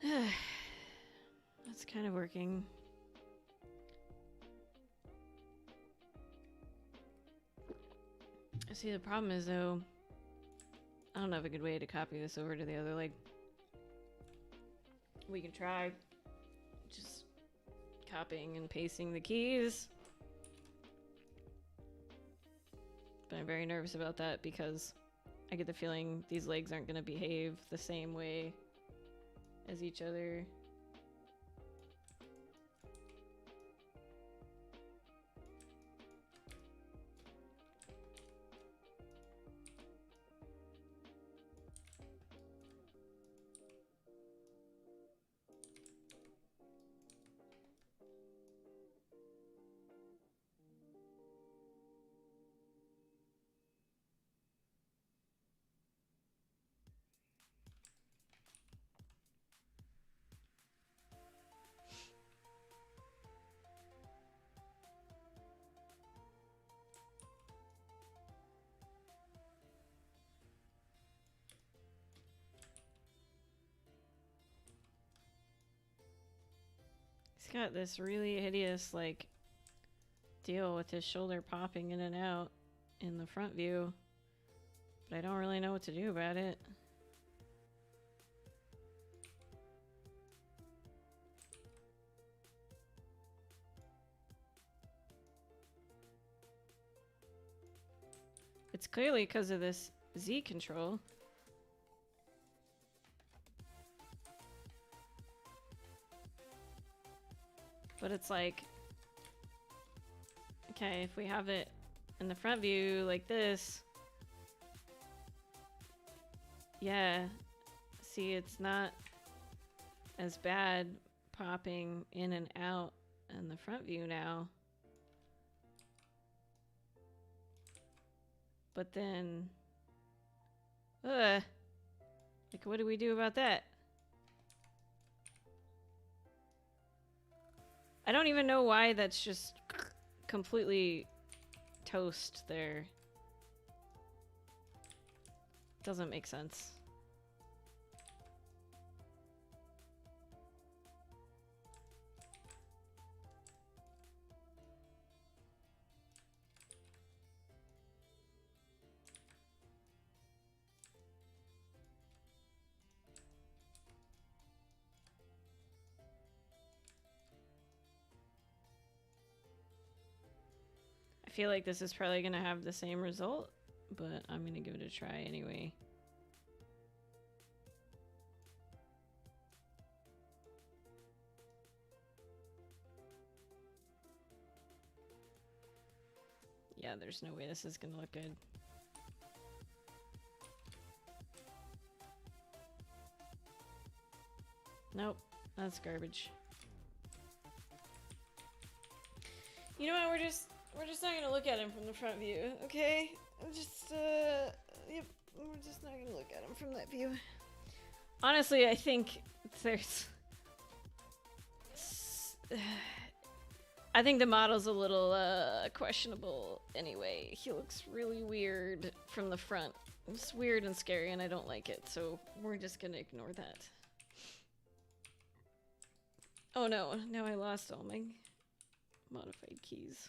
A: That's kind of working. See, the problem is though, I don't have a good way to copy this over to the other leg. We can try just copying and pasting the keys. But I'm very nervous about that because I get the feeling these legs aren't going to behave the same way as each other. He's got this really hideous, like, deal with his shoulder popping in and out in the front view. But I don't really know what to do about it. It's clearly because of this Z control. But it's like, okay, if we have it in the front view like this, yeah, see, it's not as bad popping in and out in the front view now. But then, like, what do we do about that? I don't even know why that's just completely toast there. Doesn't make sense. I feel like this is probably gonna have the same result, but I'm gonna give it a try anyway. Yeah, there's no way this is gonna look good. Nope, that's garbage. You know what, we're just not gonna look at him from the front view, okay? Yep, we're just not gonna look at him from that view. Honestly, I think there's... I think the model's a little questionable anyway. He looks really weird from the front. It's weird and scary and I don't like it, so we're just gonna ignore that. Oh no, now I lost all my modified keys.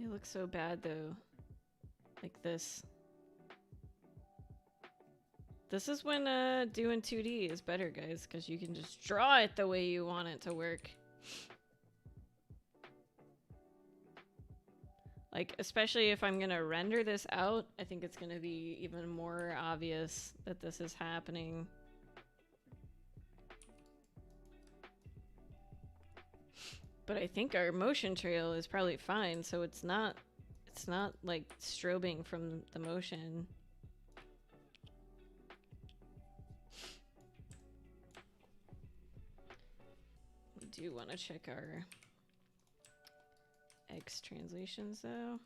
A: It looks so bad though. Like this. This is when doing 2D is better, guys, because you can just draw it the way you want it to work. Like, especially if I'm gonna render this out, I think it's gonna be even more obvious that this is happening. But I think our motion trail is probably fine, so it's not like strobing from the motion. We do want to check our X translations though.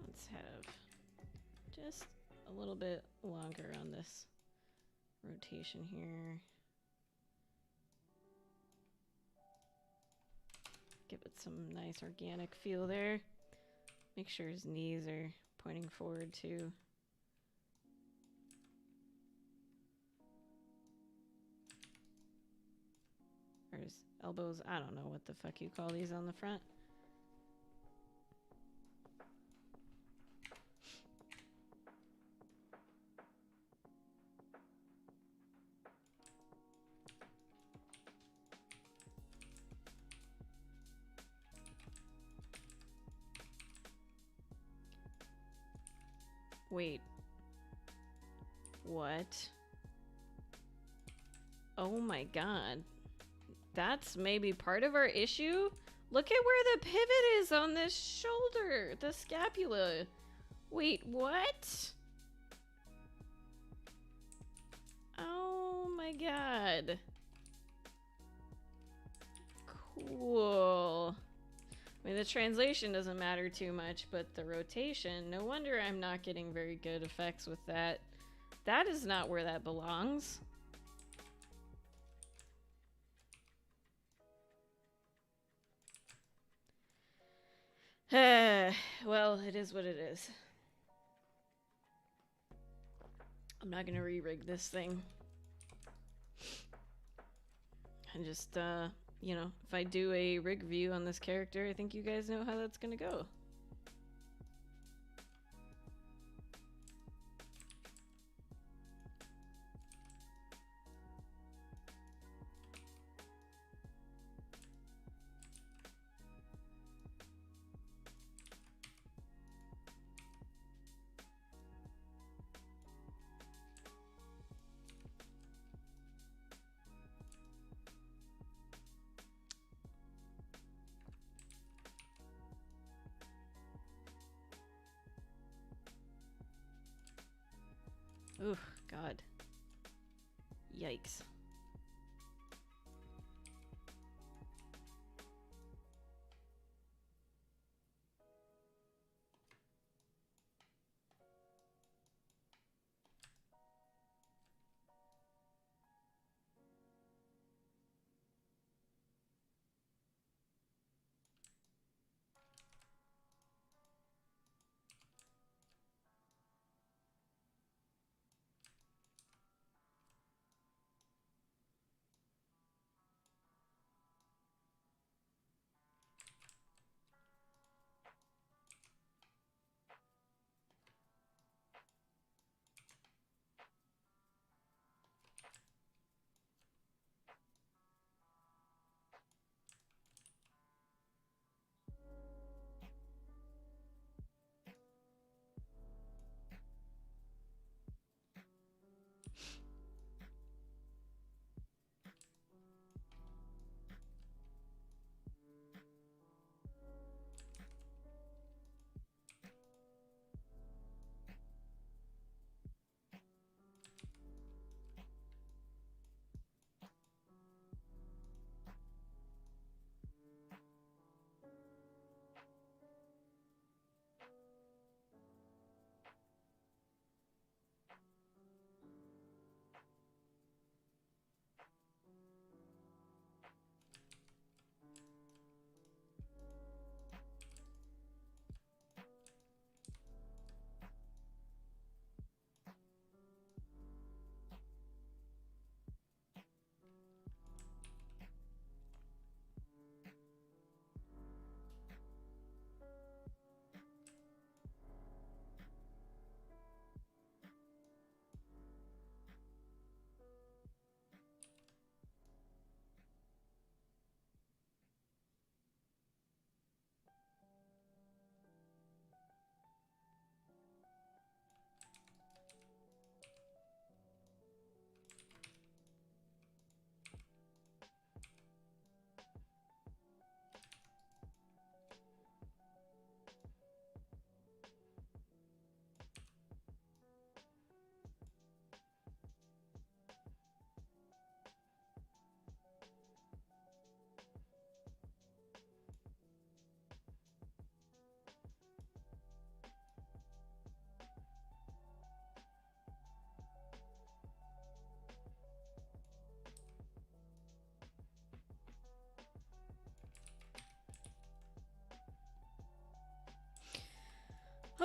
A: Let's have just a little bit longer on this rotation here. Give it some nice organic feel there. Make sure his knees are pointing forward too. Or his elbows. I don't know what the fuck you call these on the front. Wait. What? Oh my god. That's maybe part of our issue? Look at where the pivot is on this shoulder, the scapula. Wait, what? Oh my god. Cool. I mean, the translation doesn't matter too much, but the rotation, no wonder I'm not getting very good effects with that. That is not where that belongs. Well, it is what it is. I'm not gonna re-rig this thing. And just, you know, if I do a rig view on this character, I think you guys know how that's gonna go. Ooh, God. Yikes.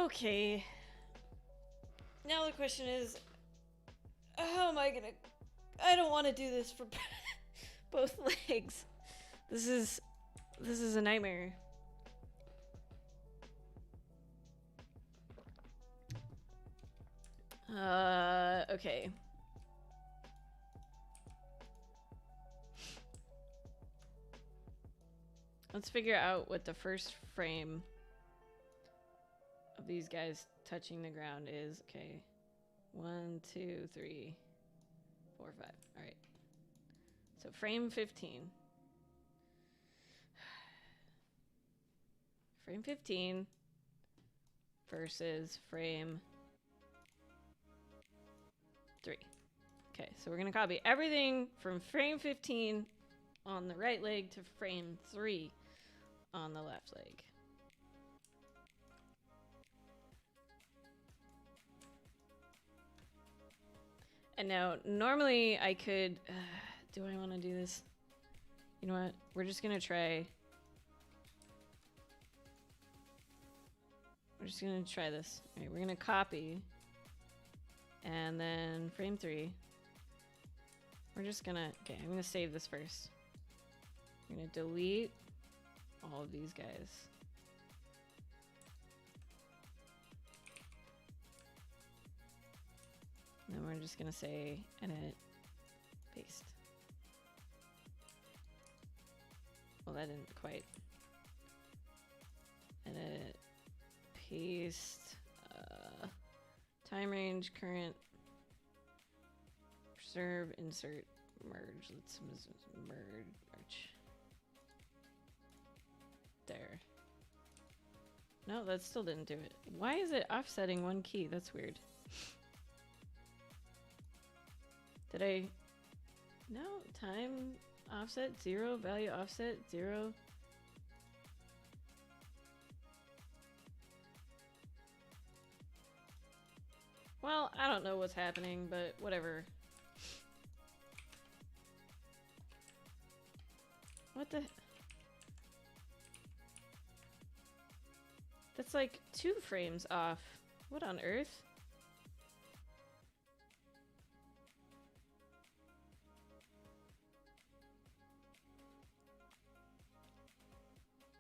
A: Okay. Now the question is, how am I gonna... I don't want to do this for both legs. This is a nightmare. Okay. Let's figure out what the first frame of these guys touching the ground is. Okay. 1, 2, 3, 4, 5. All right. So frame 15. Frame 15 versus frame 3. Okay, so we're gonna copy everything from frame 15 on the right leg to frame 3 on the left leg. And now, normally I could... do I want to do this? You know what? We're just gonna try... We're just gonna try this. All right, we're gonna copy. And then frame 3. We're just gonna... Okay, I'm gonna save this first. I'm gonna delete all of these guys. And then we're just gonna say edit, paste. Well, that didn't quite. Edit, paste, time range, current, preserve, insert, merge. Let's merge. There. No, that still didn't do it. Why is it offsetting one key? That's weird. Did I... No, time offset 0, value offset 0. Well, I don't know what's happening, but whatever. What the... That's like 2 frames off. What on earth?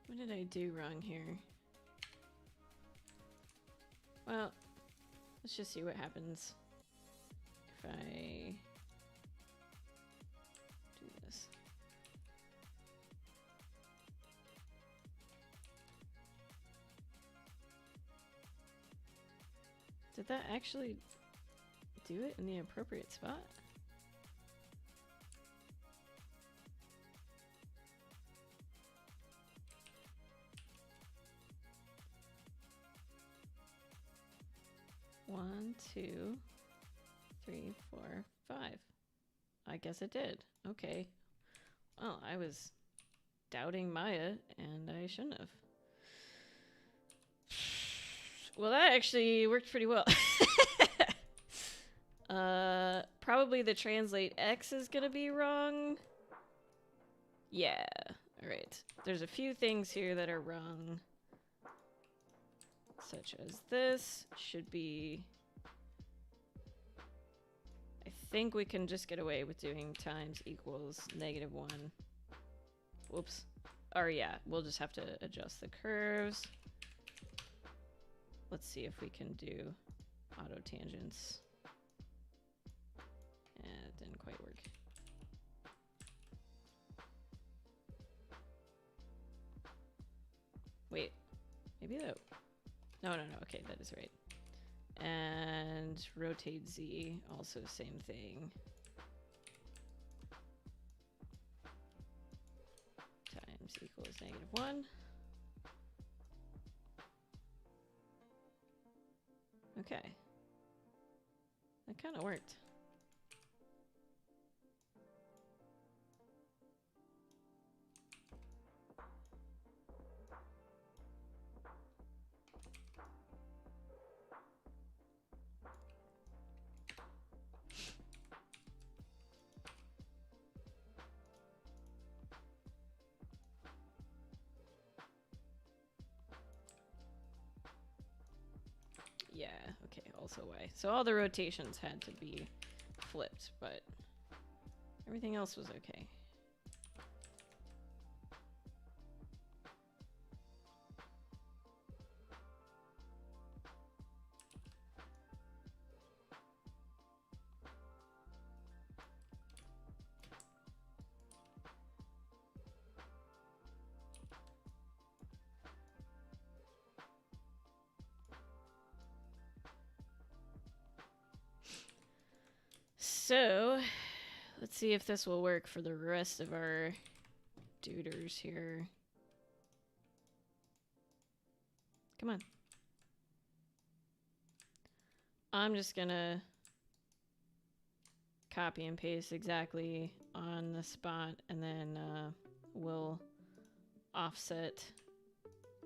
A: What did I do wrong here? Well, let's just see what happens if I do this. Did that actually do it in the appropriate spot? One, 2, 3, 4, 5. I guess it did. Okay. Well, I was doubting Maya, and I shouldn't have. Well, that actually worked pretty well. Probably the translate X is gonna be wrong. Yeah. All right. There's a few things here that are wrong. Such as this should be... I think we can just get away with doing times equals -1. Whoops. Or yeah, we'll just have to adjust the curves. Let's see if we can do auto tangents. It didn't quite work. Wait, maybe that... No. Okay, that is right. And rotate Z, also same thing. Times equals -1. Okay. That kind of worked. Yeah, okay, also Y. So all the rotations had to be flipped, but everything else was okay. So, let's see if this will work for the rest of our duders here. Come on. I'm just gonna copy and paste exactly on the spot, and then we'll offset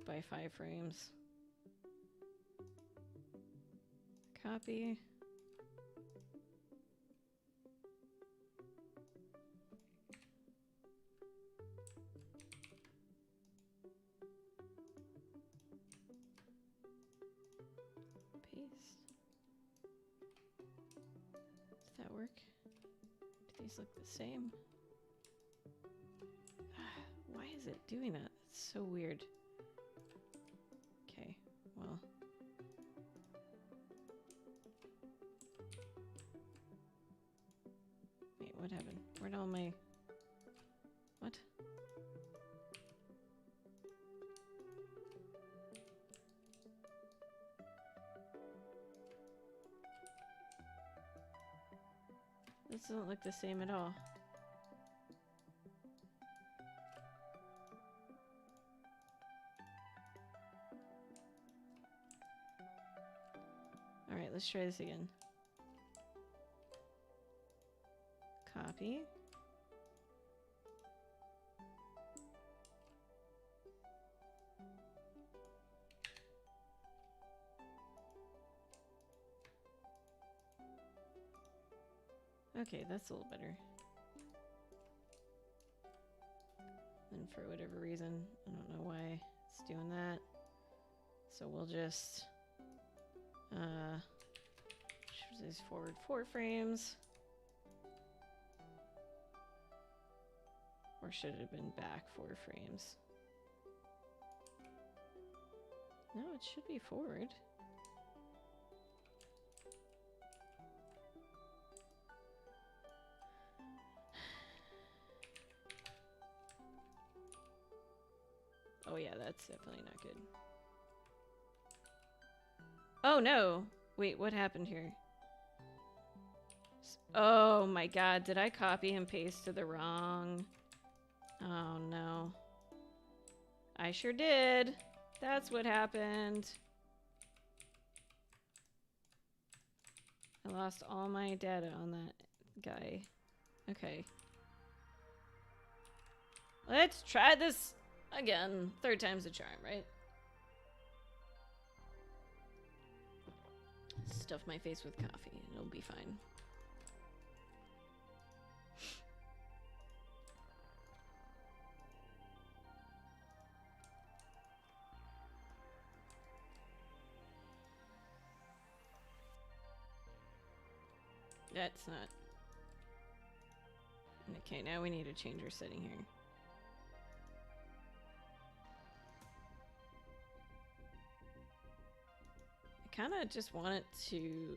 A: by 5 frames. Copy. Paste. Does that work? Do these look the same? Why is it doing that? It's so weird. Okay, well. Wait, what happened? Where'd all my... What? This doesn't look the same at all. Alright, let's try this again. Copy. Okay, that's a little better. And for whatever reason, I don't know why it's doing that. So we'll just shift this forward 4 frames. Or should it have been back 4 frames? No, it should be forward. Oh yeah, that's definitely not good. Oh no! Wait, what happened here? Oh my god, did I copy and paste to the wrong... Oh no. I sure did. That's what happened. I lost all my data on that guy. Okay. Let's try this again. 3rd time's a charm, right? Stuff my face with coffee. It'll be fine. That's not... Okay, now we need to change our setting here. I kind of just want it to...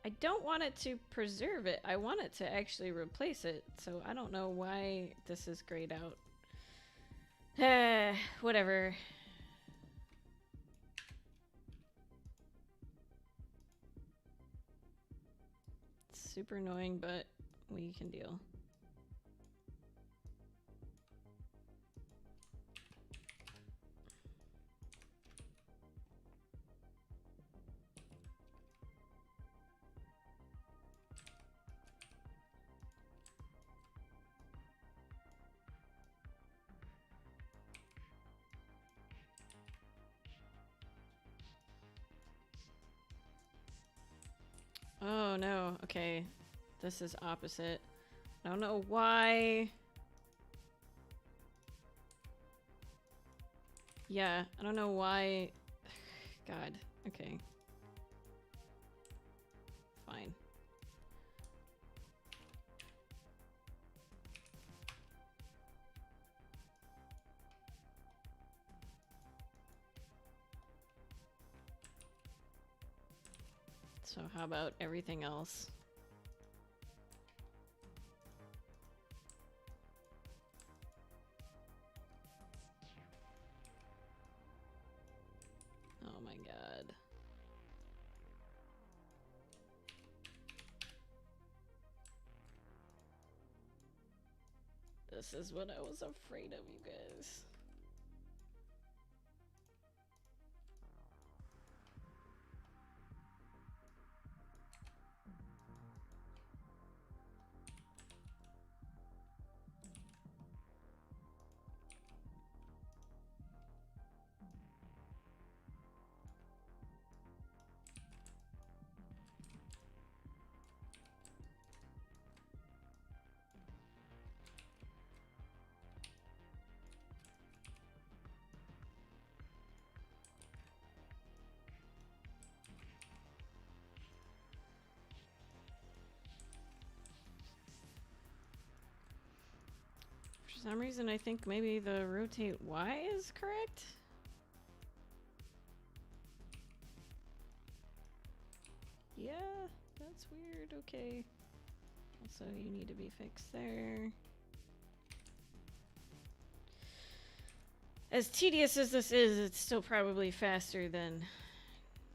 A: I don't want it to preserve it. I want it to actually replace it. So I don't know why this is grayed out. Whatever. It's super annoying, but we can deal. Oh no, okay. This is opposite. I don't know why. Yeah, I don't know why. God. Okay. Fine. So how about everything else? Oh my god. This is what I was afraid of, you guys. For some reason, I think maybe the rotate Y is correct? Yeah, that's weird. Okay. Also, you need to be fixed there. As tedious as this is, it's still probably faster than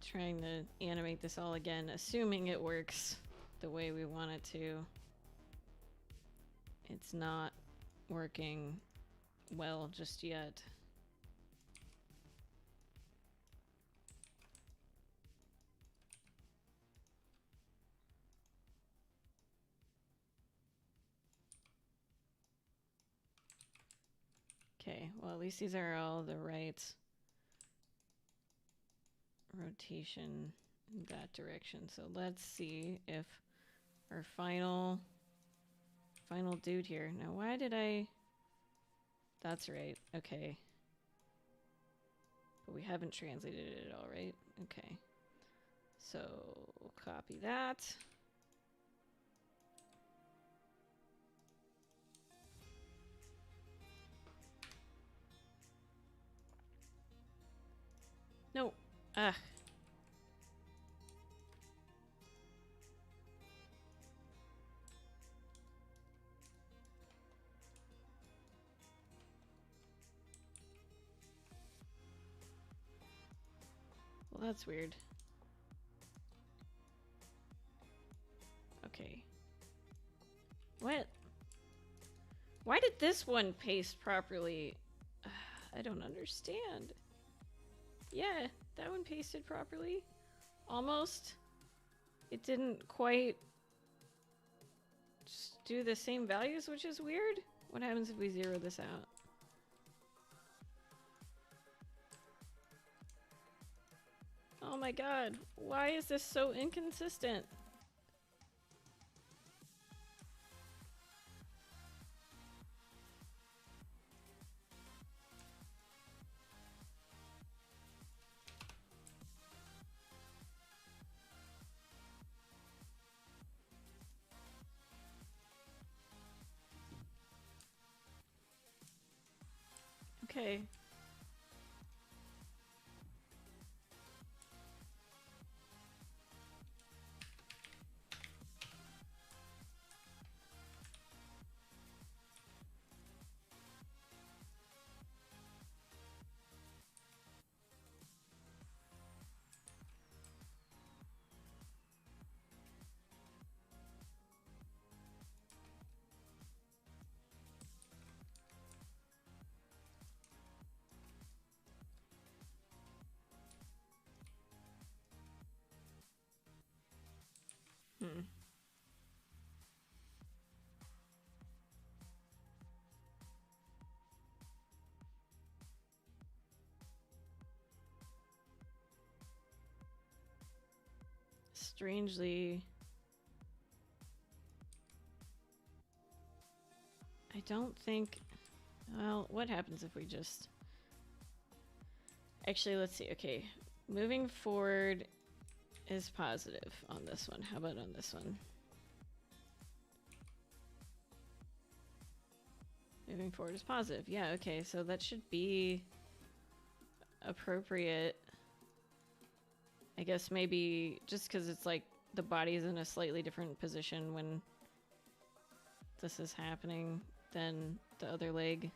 A: trying to animate this all again, assuming it works the way we want it to. It's not working well just yet. Okay, well at least these are all the right rotation in that direction. So let's see if our final dude here. Now why did I... That's right, okay. But we haven't translated it at all, right? Okay. So copy that. No. Ah. Well, that's weird. Okay. What? Why did this one paste properly? I don't understand. Yeah, that one pasted properly. Almost. It didn't quite just do the same values, which is weird. What happens if we zero this out? Oh my god, why is this so inconsistent? Okay. Hmm. Strangely, I don't think... Well, what happens if we just... Actually, let's see. Okay, moving forward is positive on this one. How about on this one? Moving forward is positive. Yeah, okay, so that should be appropriate. I guess maybe just because it's like the body's in a slightly different position when this is happening than the other leg.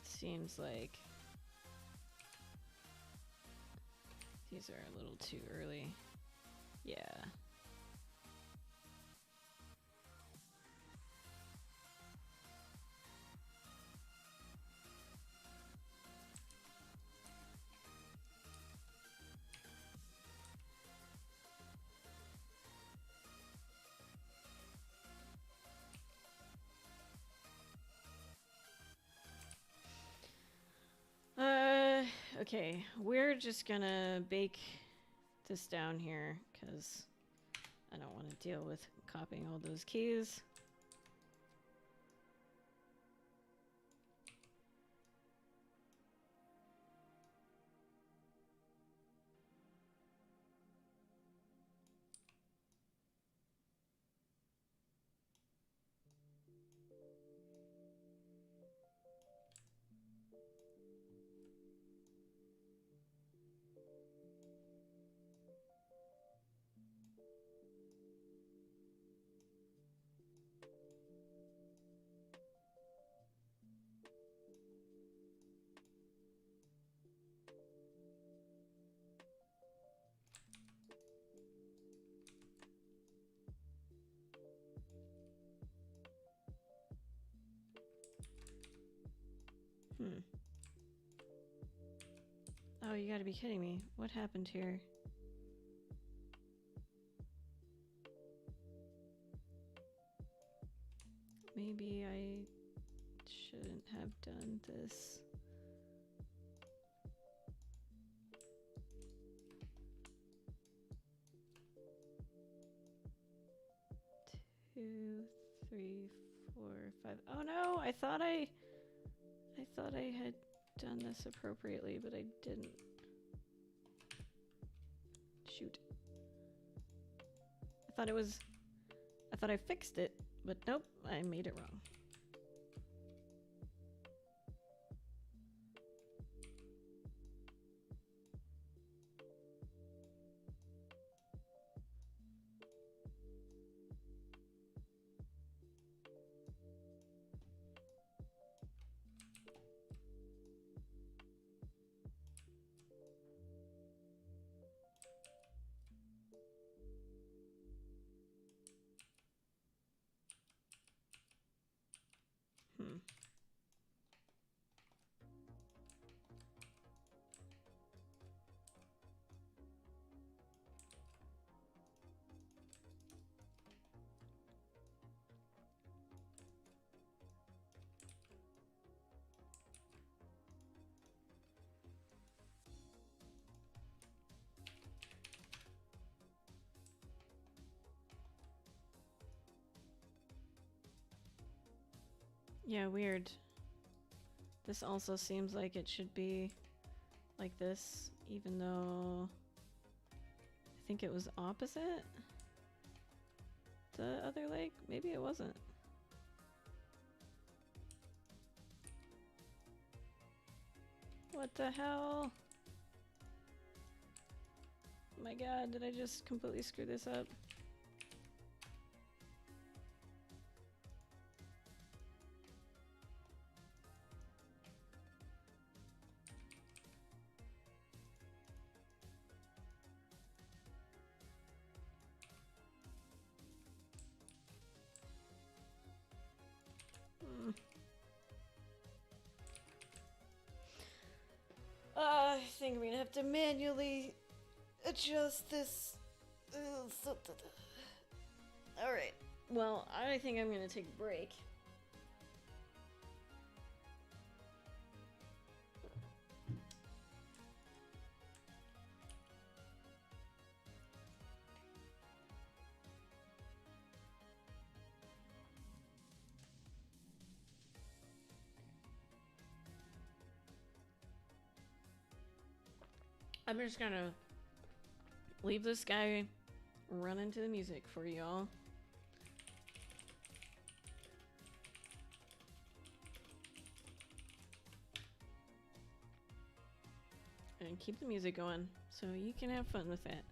A: Seems like these are a little too early. Yeah. Okay, we're just gonna bake this down here because I don't want to deal with copying all those keys. Oh, you gotta be kidding me. What happened here? Maybe I shouldn't have done this. Two, three, 4, 5. Oh no, I thought I had done this appropriately, but I didn't. Shoot. I thought I fixed it, but nope, I made it wrong. Yeah, weird. This also seems like it should be like this, even though I think it was opposite the other leg. Maybe it wasn't. What the hell? Oh my god, did I just completely screw this up? think I'm gonna have to manually adjust this. Alright. Well, I think I'm gonna take a break. I'm just gonna leave this guy run into the music for y'all. And keep the music going so you can have fun with that.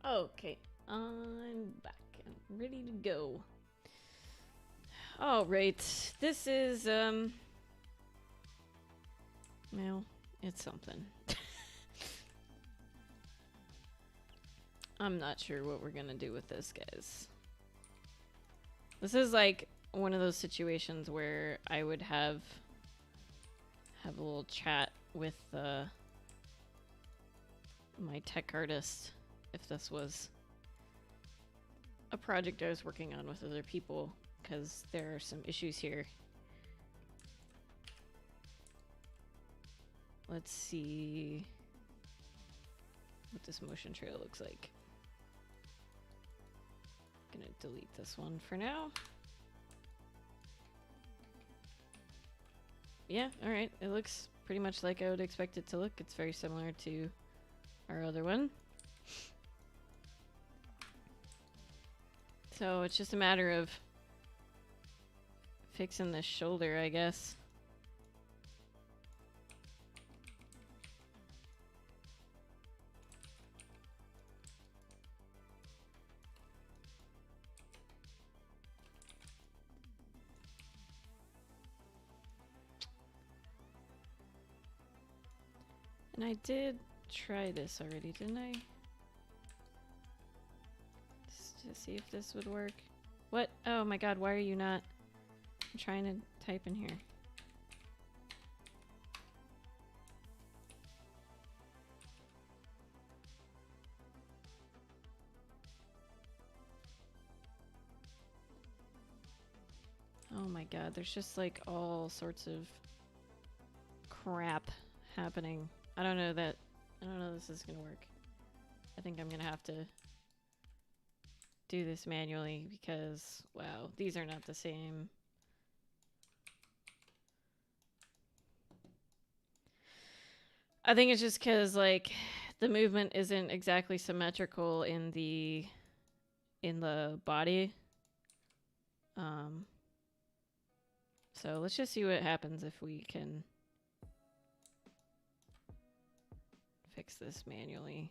A: Okay, I'm back. I'm ready to go. All right, this is well, it's something. I'm not sure what we're gonna do with this, guys. This is like one of those situations where I would have a little chat with my tech artist if this was a project I was working on with other people, because there are some issues here. Let's see what this motion trail looks like. Gonna delete this one for now. Yeah, alright. It looks pretty much like I would expect it to look. It's very similar to our other one. So it's just a matter of fixing the shoulder, I guess. And I did try this already, didn't I? Just to see if this would work. What? Oh my god, why are you not? I'm trying to type in here. Oh my god, there's just like all sorts of crap happening. I don't know this is gonna work. I think I'm gonna have to do this manually because, wow, these are not the same. I think it's just because, like, the movement isn't exactly symmetrical in the body. So let's just see what happens if we can fix this manually.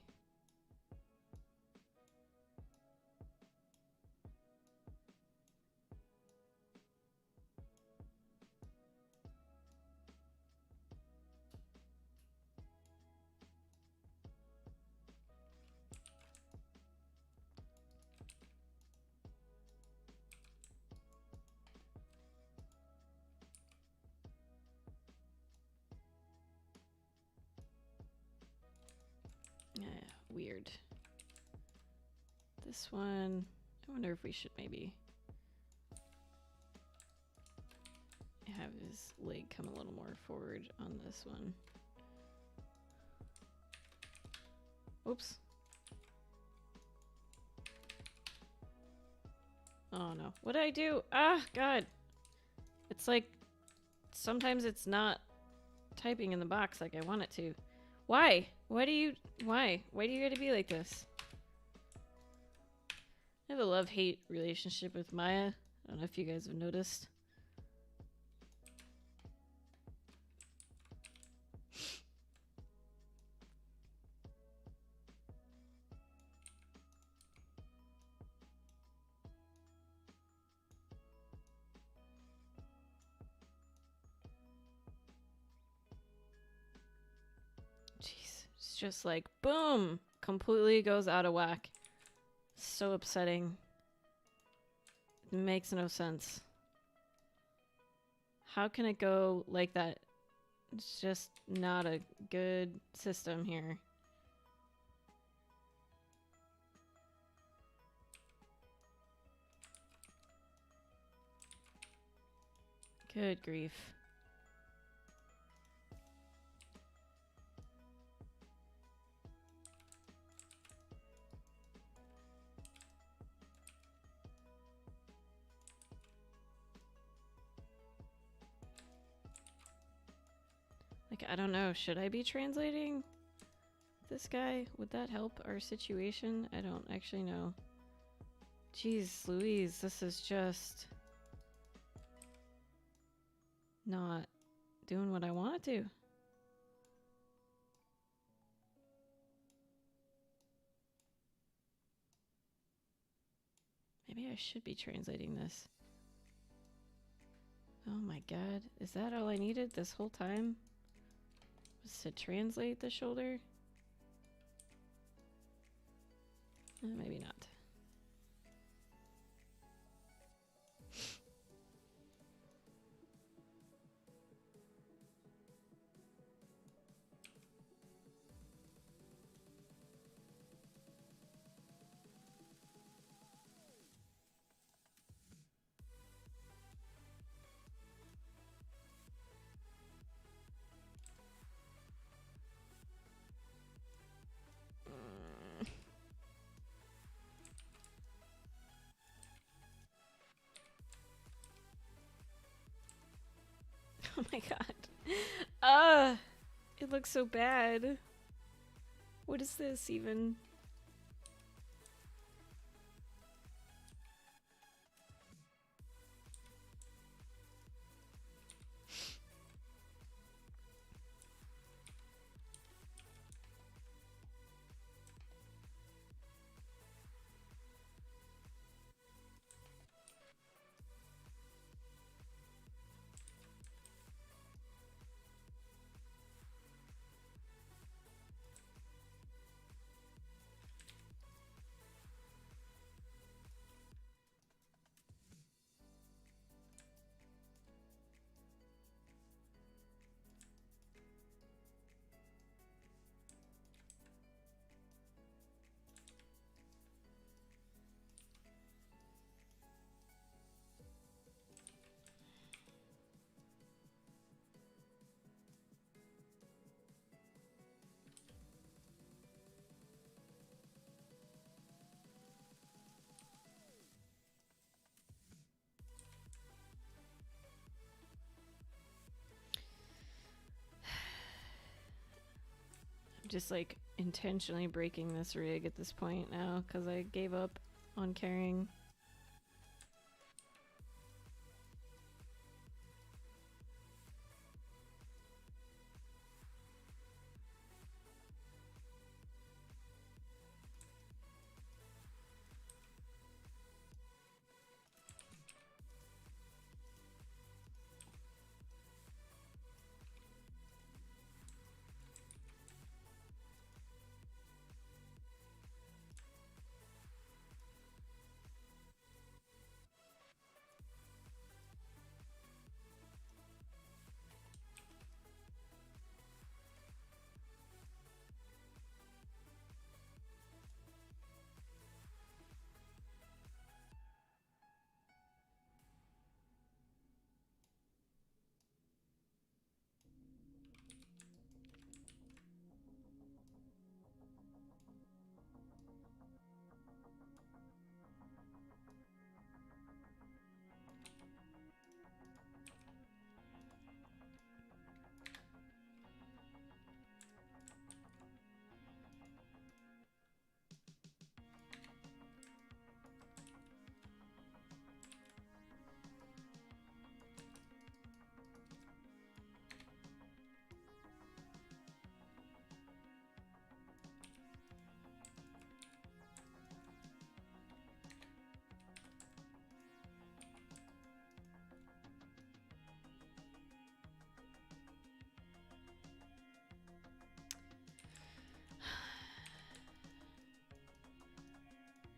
A: Weird. This one, I wonder if we should maybe have his leg come a little more forward on this one. Oops. Oh no. What did I do? Ah, God. It's like, sometimes it's not typing in the box like I want it to. Why? Why do you gotta be like this? I have a love-hate relationship with Maya. I don't know if you guys have noticed. Jeez, it's just like, boom! Completely goes out of whack. So upsetting. It makes no sense. How can it go like that? It's just not a good system here. Good grief. Like, I don't know. Should I be translating this guy? Would that help our situation? I don't actually know. Jeez Louise, this is just not doing what I want it to. Maybe I should be translating this. Oh my god. Is that all I needed this whole time? Was to translate the shoulder? Maybe not. Oh my god. It looks so bad. What is this even? Just like intentionally breaking this rig at this point now because I gave up on carrying.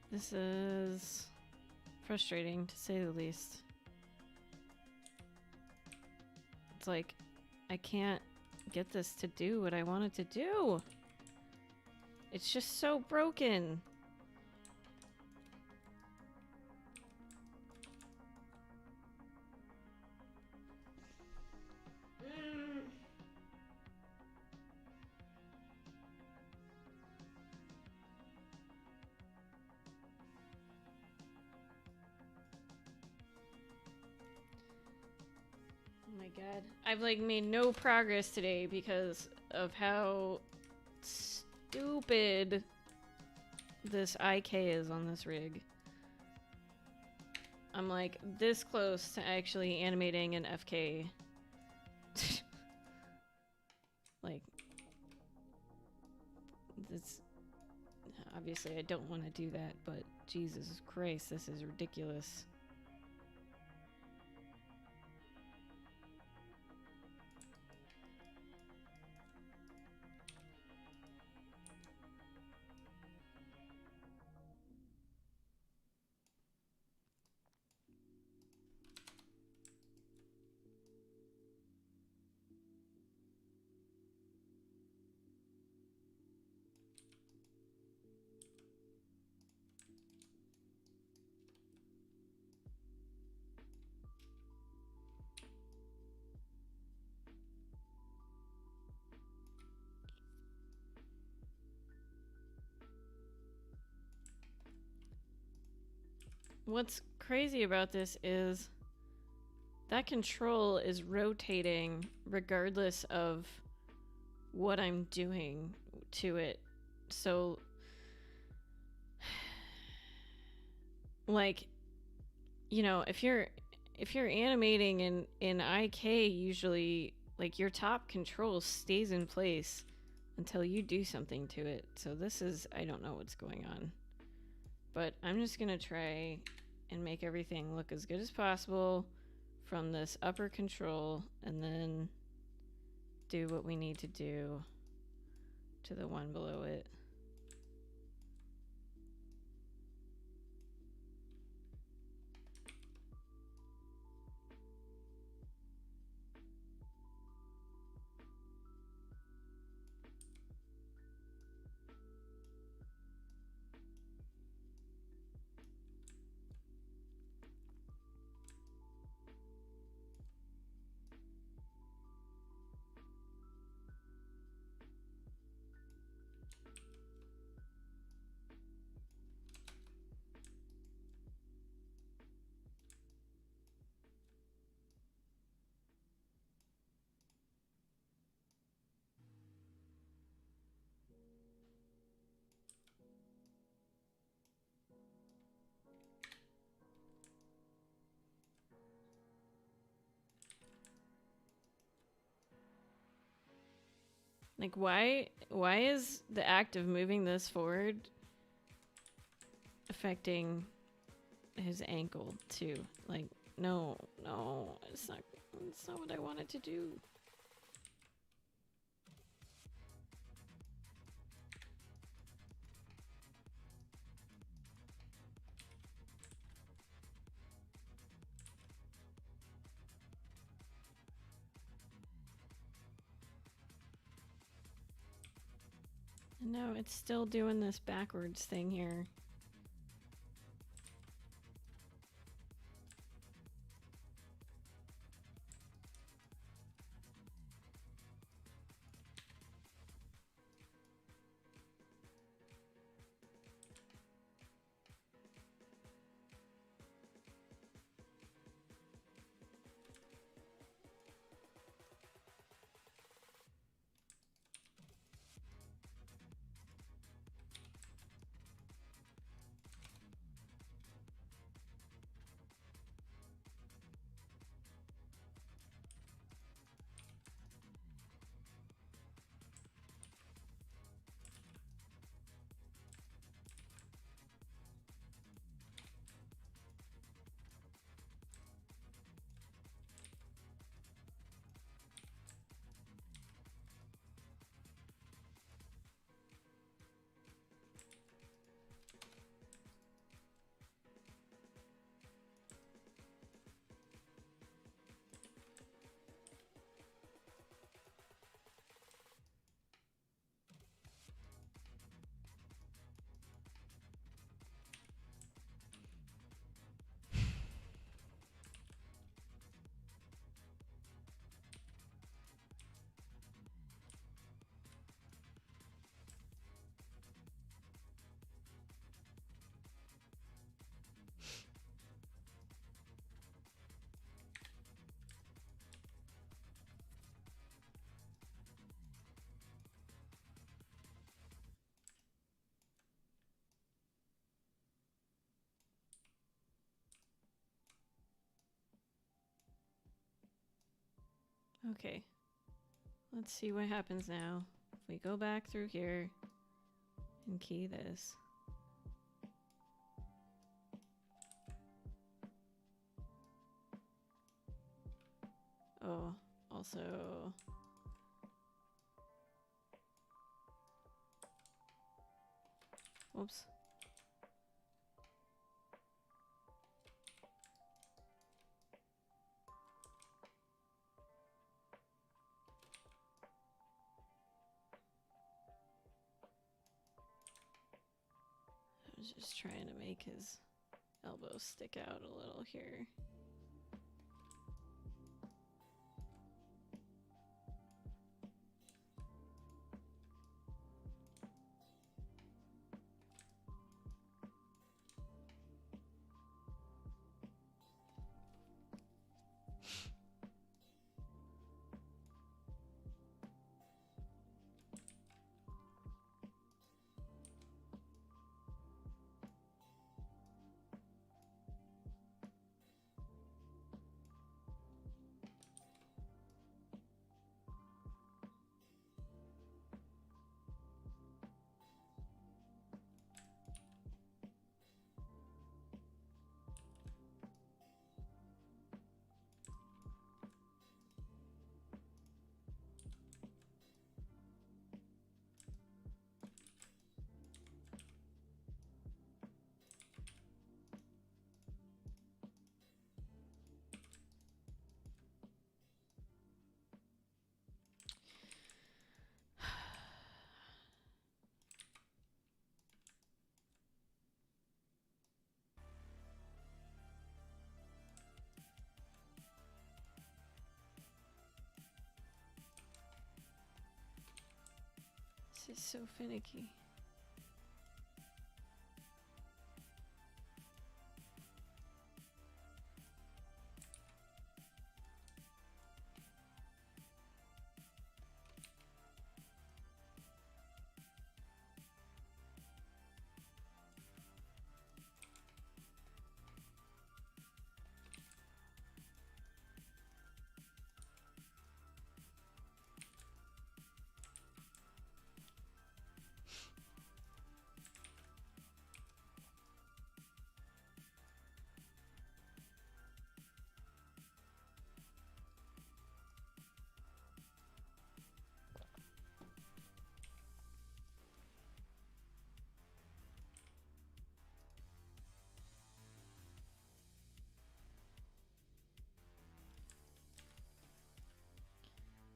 A: This is frustrating, to say the least. It's like, I can't get this to do what I want it to do. It's just so broken. Oh my god. I've like made no progress today because of how stupid this IK is on this rig. I'm like this close to actually animating an FK. Like, this, Obviously, I don't want to do that, but Jesus Christ, this is ridiculous. What's crazy about this is that control is rotating regardless of what I'm doing to it. So, like, you know, if you're animating in IK, usually like your top control stays in place until you do something to it. So this is, I don't know what's going on, but I'm just gonna try and make everything look as good as possible from this upper control, and then do what we need to do to the one below it. Like, why is the act of moving this forward affecting his ankle too? Like, no, it's not what I wanted to do. No, it's still doing this backwards thing here. Okay. Let's see what happens now. If we go back through here and key this. Oh, also... Whoops. I was just trying to make his elbow stick out a little here. This is so finicky.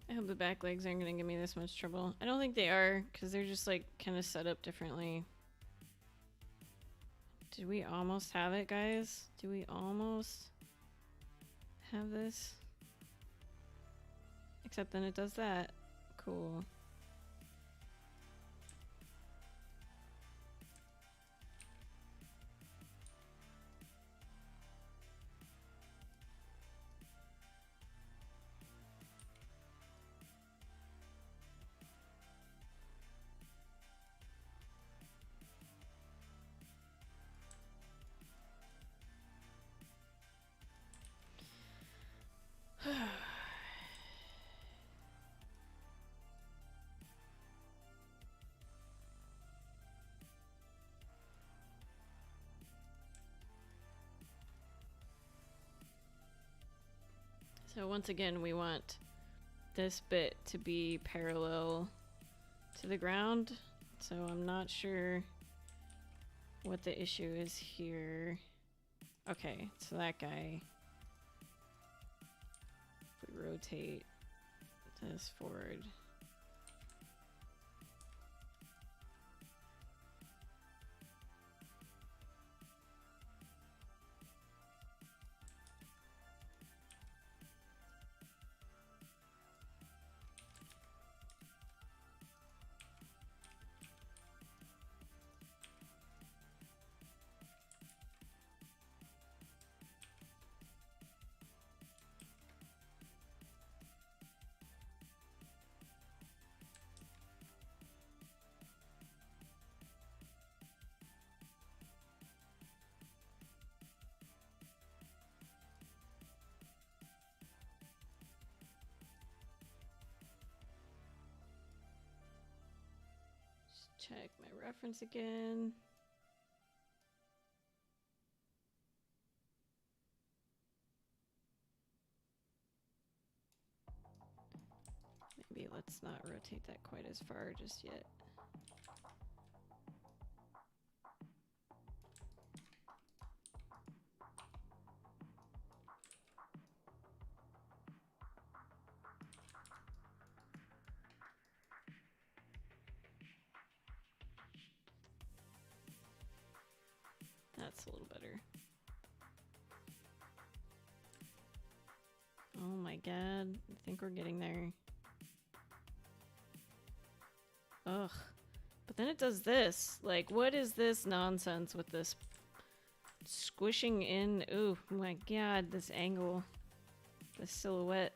A: I hope the back legs aren't gonna give me this much trouble. I don't think they are, because they're just like kind of set up differently. Did we almost have it, guys? Do we almost have this? Except then it does that. Cool. So once again, we want this bit to be parallel to the ground. So I'm not sure what the issue is here. Okay, so that guy, if we rotate this forward. Check my reference again. let's not rotate that quite as far just yet. That's a little better. Oh my god, I think we're getting there. Ugh. But then it does this. Like, what is this nonsense with this squishing in? Ooh, my god, this angle. This silhouette.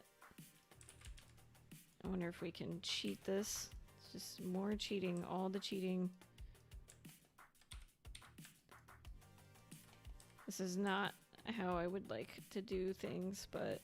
A: I wonder if we can cheat this. It's just more cheating, all the cheating. This is not how I would like to do things, but...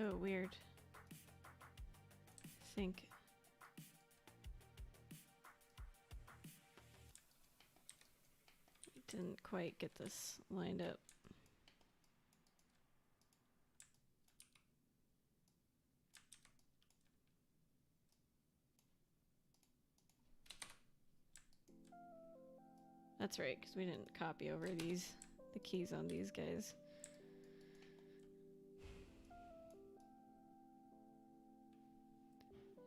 A: Oh, weird. I think... didn't quite get this lined up. That's right, because we didn't copy over the keys on these guys.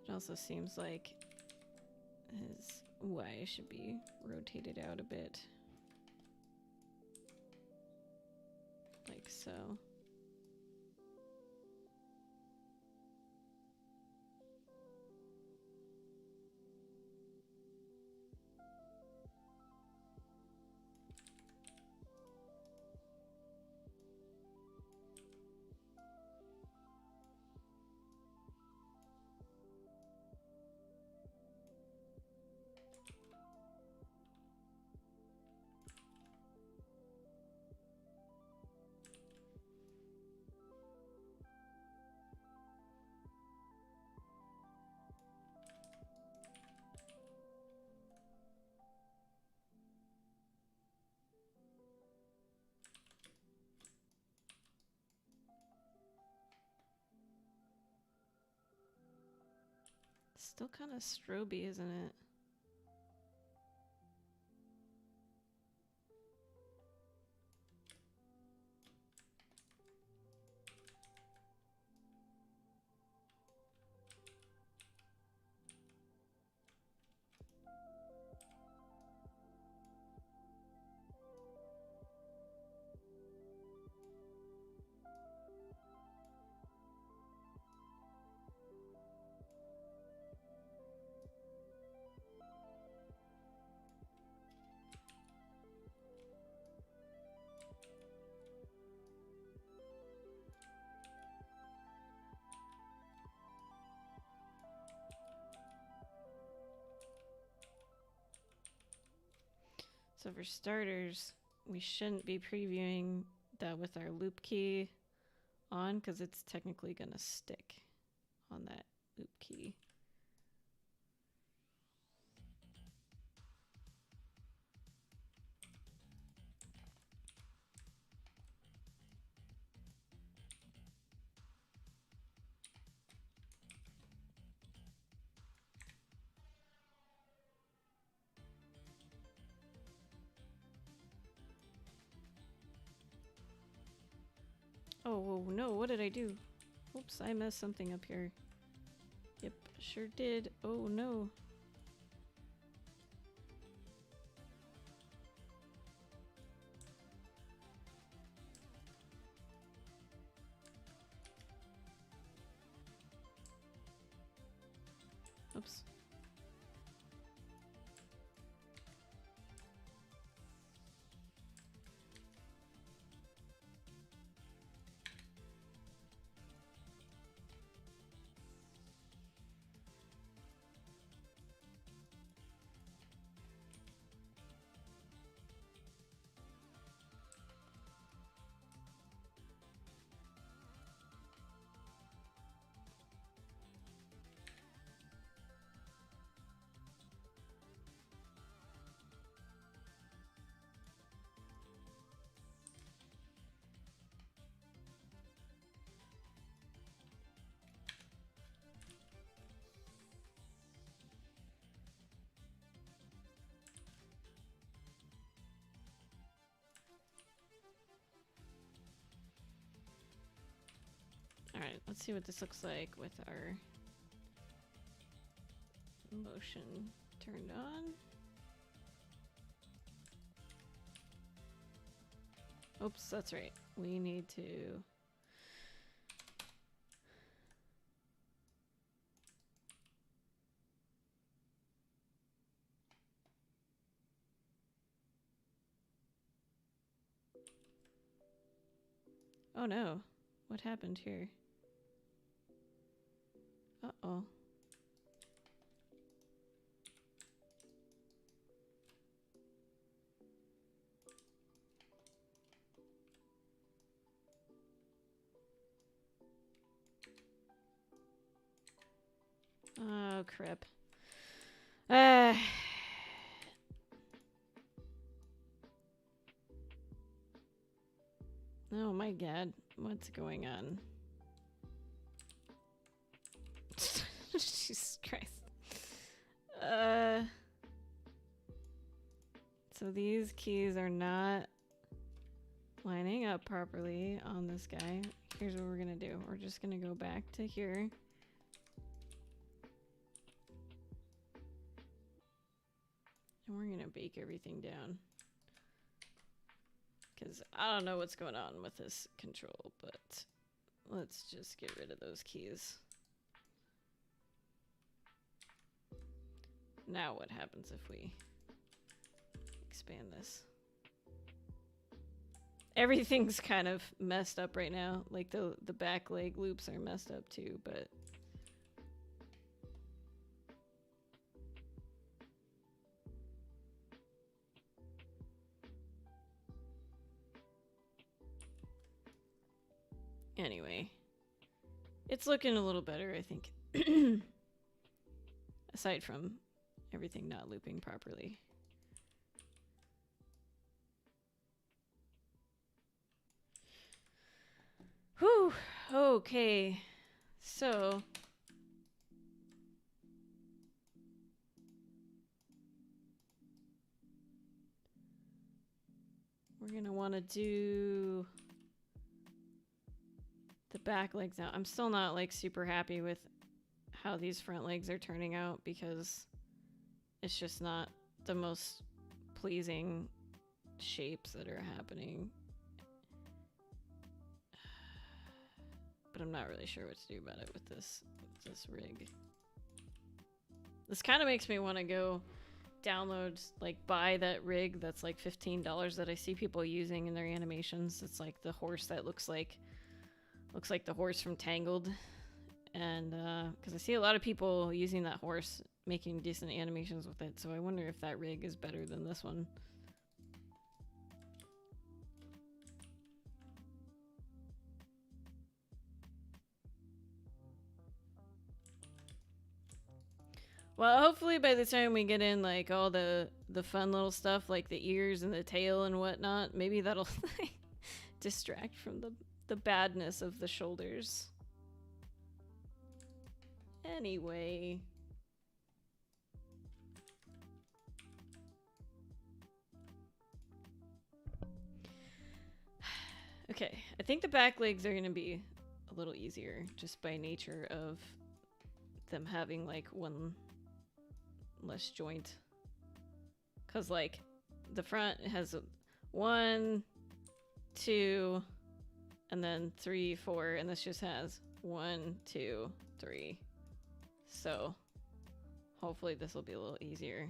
A: It also seems like his Y should be rotated out a bit. Like so. Still kind of stroby, isn't it? So for starters, we shouldn't be previewing that with our loop key on because it's technically going to stick on that loop key. Oh, no, what did I do? Oops, I messed something up here. Yep, sure did. Oh, no. Oops. Alright, let's see what this looks like with our motion turned on. Oops, that's right. We need to... Oh no, what happened here? Uh-oh. Oh, crap. Oh my god, what's going on? Jesus Christ. So these keys are not lining up properly on this guy. Here's what we're gonna do. We're just gonna go back to here. And we're gonna bake everything down. Because I don't know what's going on with this control, but let's just get rid of those keys. Now what happens if we expand this? Everything's kind of messed up right now. Like the back leg loops are messed up too, but... Anyway, it's looking a little better, I think. Aside from everything not looping properly. Whew, okay. So... we're gonna want to do... the back legs now. I'm still not like super happy with how these front legs are turning out because it's just not the most pleasing shapes that are happening. But I'm not really sure what to do about it with this rig. This kind of makes me want to go download, like buy that rig that's like $15 that I see people using in their animations. It's like the horse that looks like the horse from Tangled. And because I see a lot of people using that horse making decent animations with it, so I wonder if that rig is better than this one. Well, hopefully by the time we get in like all the fun little stuff like the ears and the tail and whatnot, maybe that'll distract from the badness of the shoulders. Anyway. Okay, I think the back legs are going to be a little easier just by nature of them having like one less joint. Because like the front has 1, 2, and then 3, 4, and this just has 1, 2, 3. So hopefully this will be a little easier.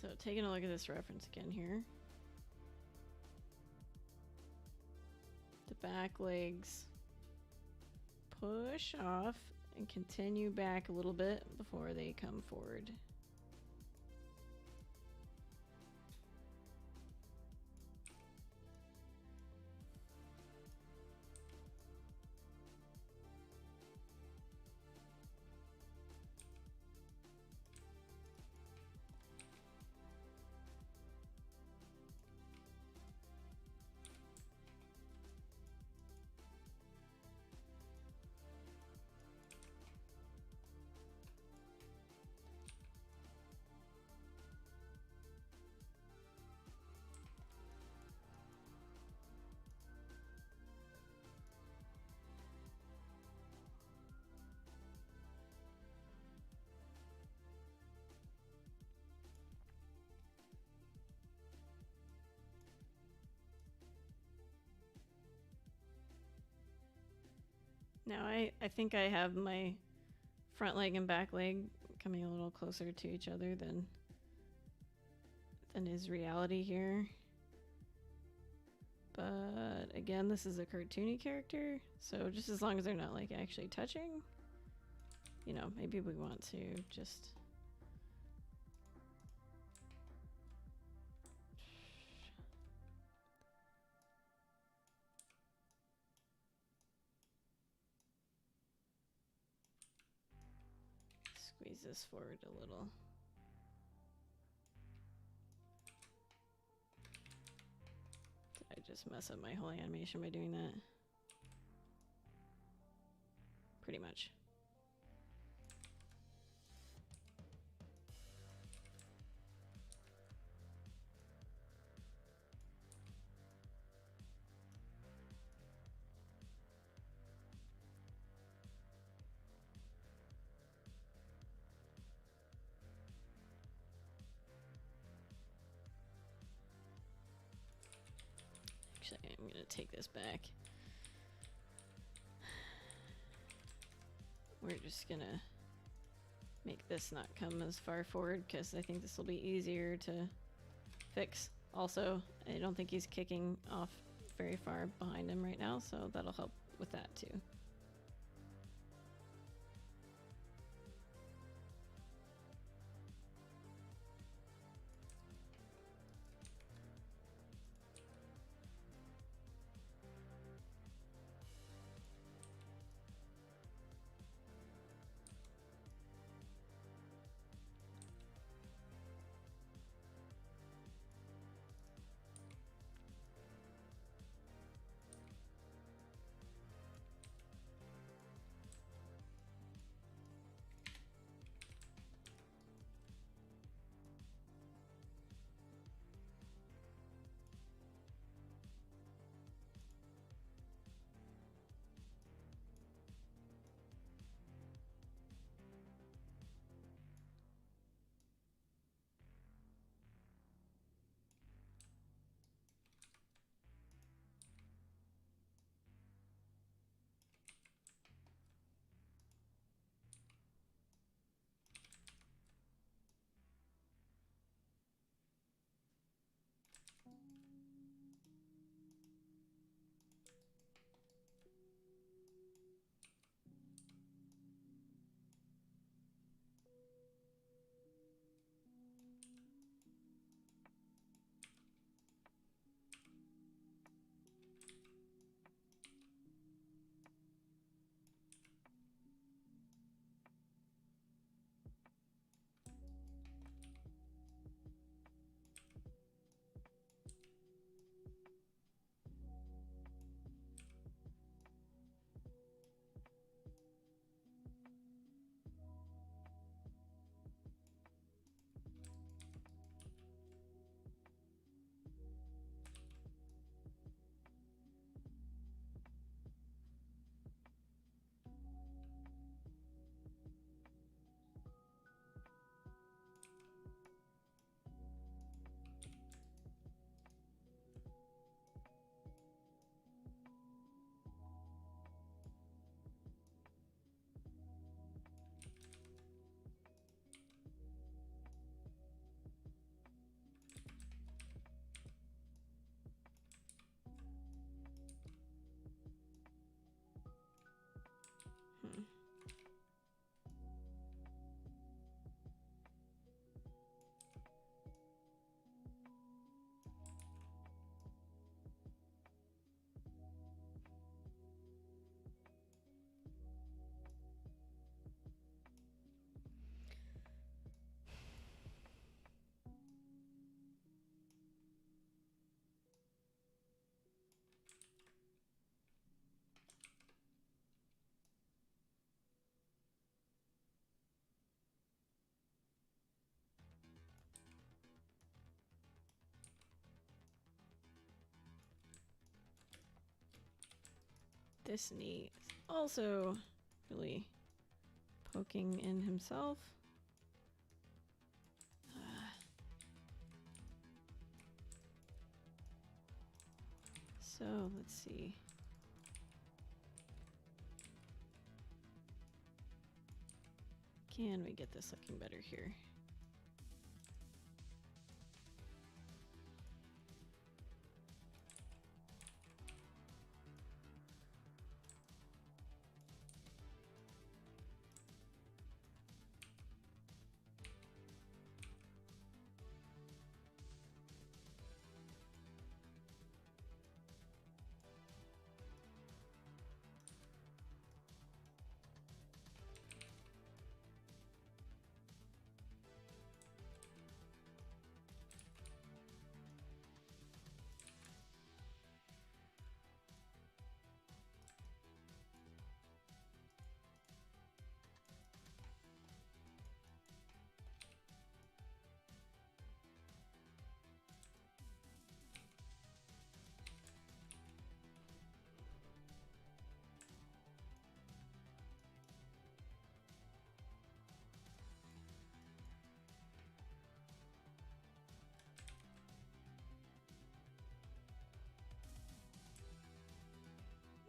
A: So taking a look at this reference again here. The back legs push off and continue back a little bit before they come forward. Now I think I have my front leg and back leg coming a little closer to each other than is reality here. But again, this is a cartoony character, so just as long as they're not like actually touching, you know, maybe we want to just squeeze this forward a little. Did I just mess up my whole animation by doing that? Pretty much. Actually, I'm gonna take this back. We're just gonna make this not come as far forward because I think this will be easier to fix. Also, I don't think he's kicking off very far behind him right now, so that'll help with that too. This knee is also really poking in himself. So let's see. Can we get this looking better here?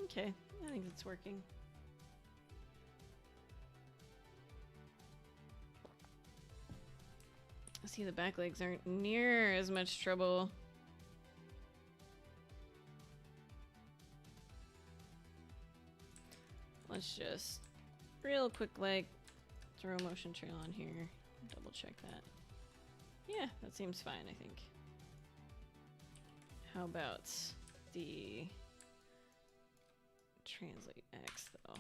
A: Okay, I think it's working. I see the back legs aren't near as much trouble. Let's just real quick like throw a motion trail on here. Double check that. Yeah, that seems fine, I think. How about the translate X though?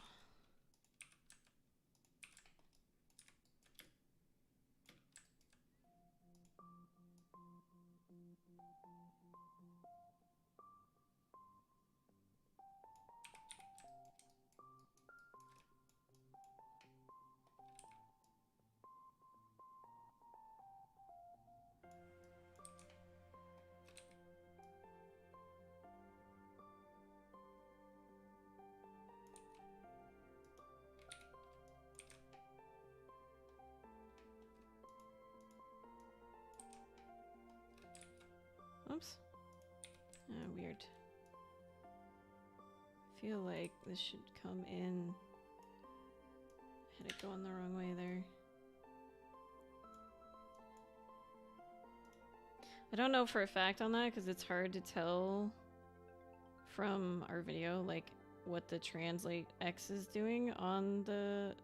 A: Oops. Weird. Feel like this should come in. Had it going the wrong way there. I don't know for a fact on that because it's hard to tell from our video like what the translate X is doing on the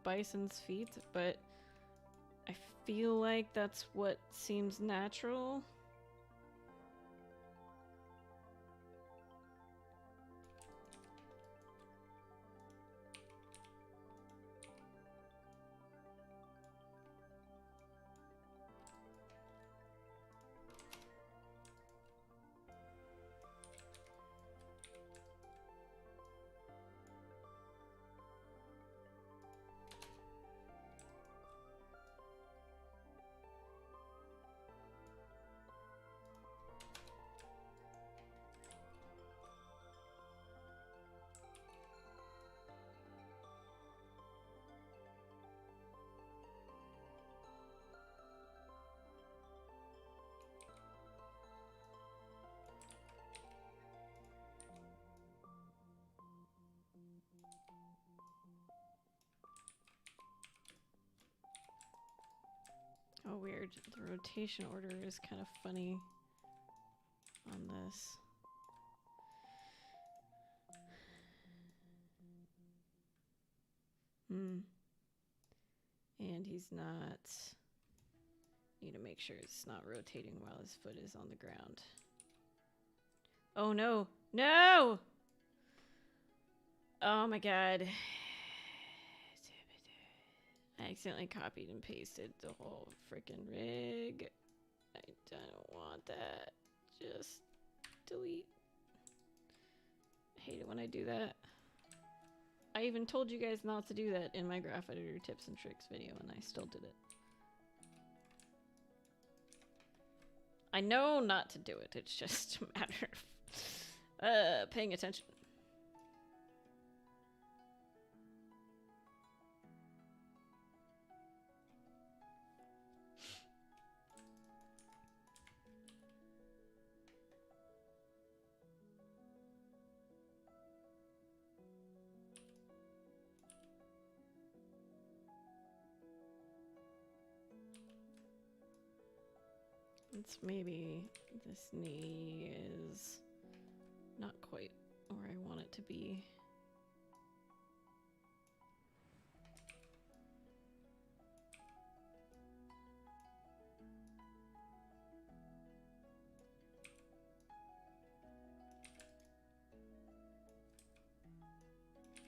A: bison's feet, but I feel like that's what seems natural. Oh, weird. The rotation order is kind of funny on this. And he's not... Need to make sure it's not rotating while his foot is on the ground. Oh, no. No! Oh, my God. I accidentally copied and pasted the whole freaking rig. I don't want that. Just delete. I hate it when I do that. I even told you guys not to do that in my graph editor tips and tricks video, and I still did it. I know not to do it. It's just a matter of paying attention. It's maybe this knee is not quite where I want it to be.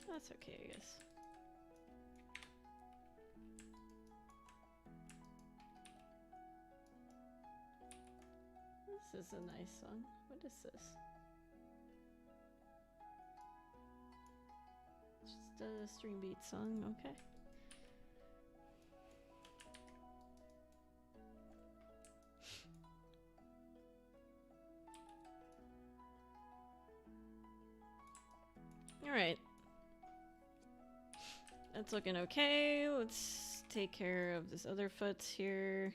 A: That's okay, I guess. This is a nice song. What is this? Just a string beat song, okay. Alright. That's looking okay. Let's take care of this other foot here.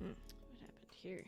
A: What happened here?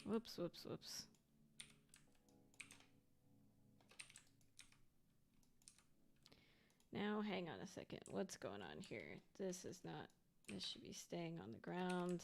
A: Whoops, whoops, whoops. Now, hang on a second. What's going on here? This is not... This should be staying on the ground.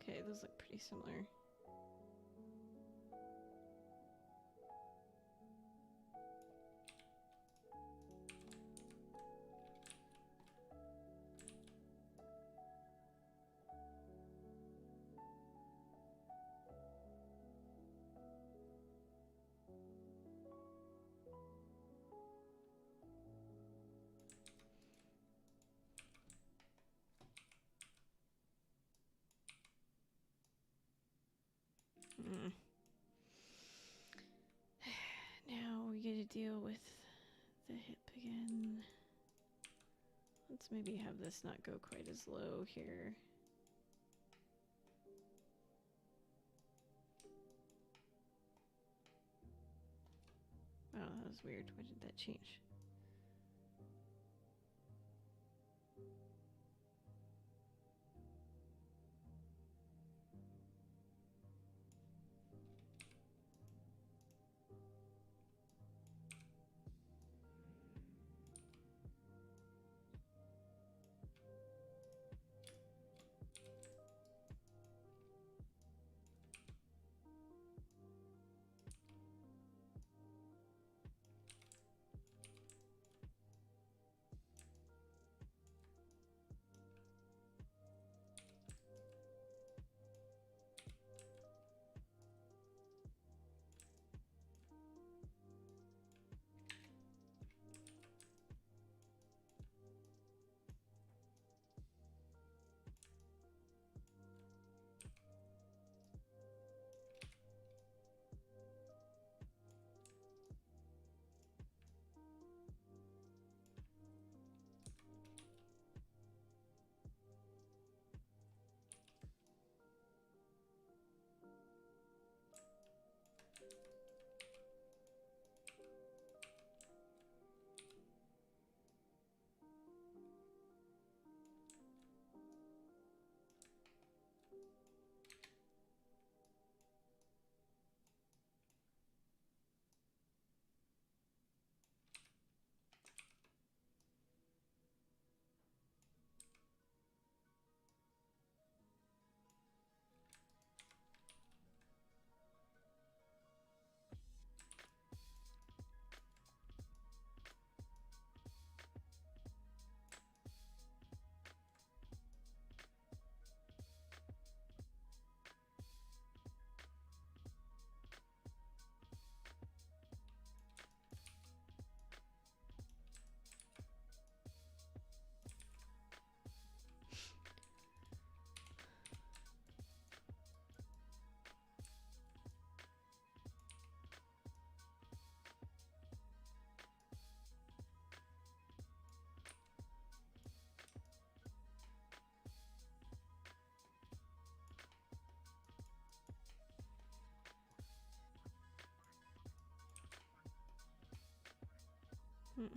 A: Okay, those look pretty similar. Now we get to deal with the hip again. Let's maybe have this not go quite as low here. Oh, that was weird. Why did that change? Hmm.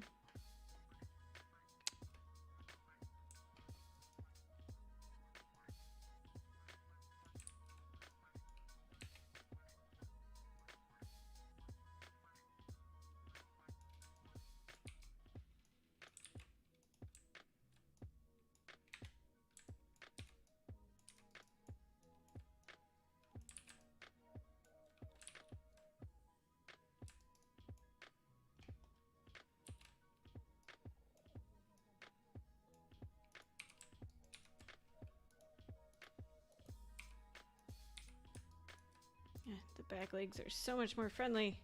A: Yeah, the back legs are so much more friendly.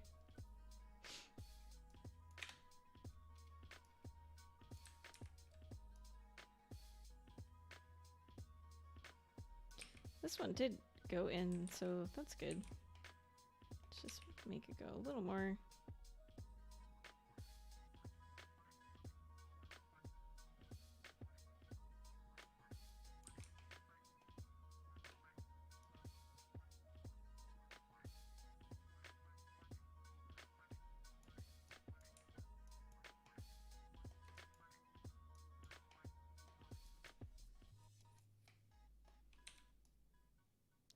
A: This one did go in, so that's good. Let's just make it go a little more.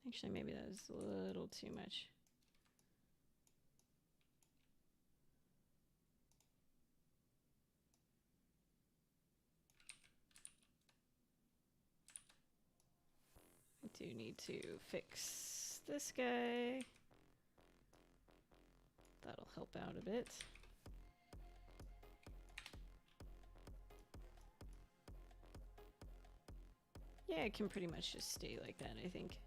A: Actually, maybe that was a little too much. do need to fix this guy. That'll help out a bit. Yeah, it can pretty much just stay like that, I think.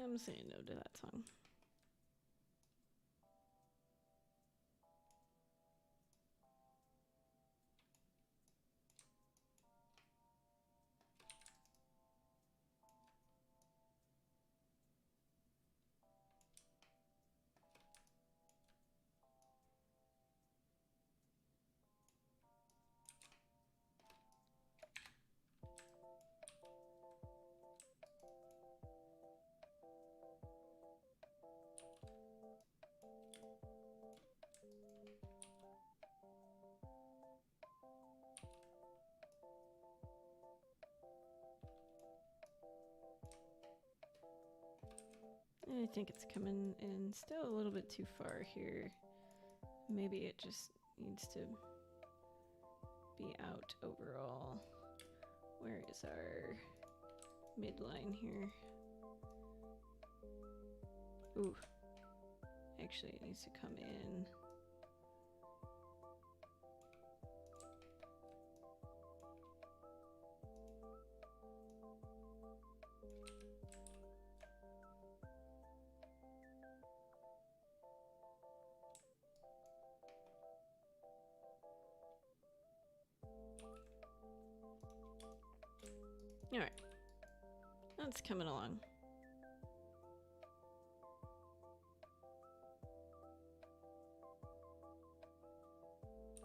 A: I'm saying no to that song. I think it's coming in still a little bit too far here. Maybe it just needs to be out overall. Where is our midline here? Ooh, actually it needs to come in. All right, that's coming along.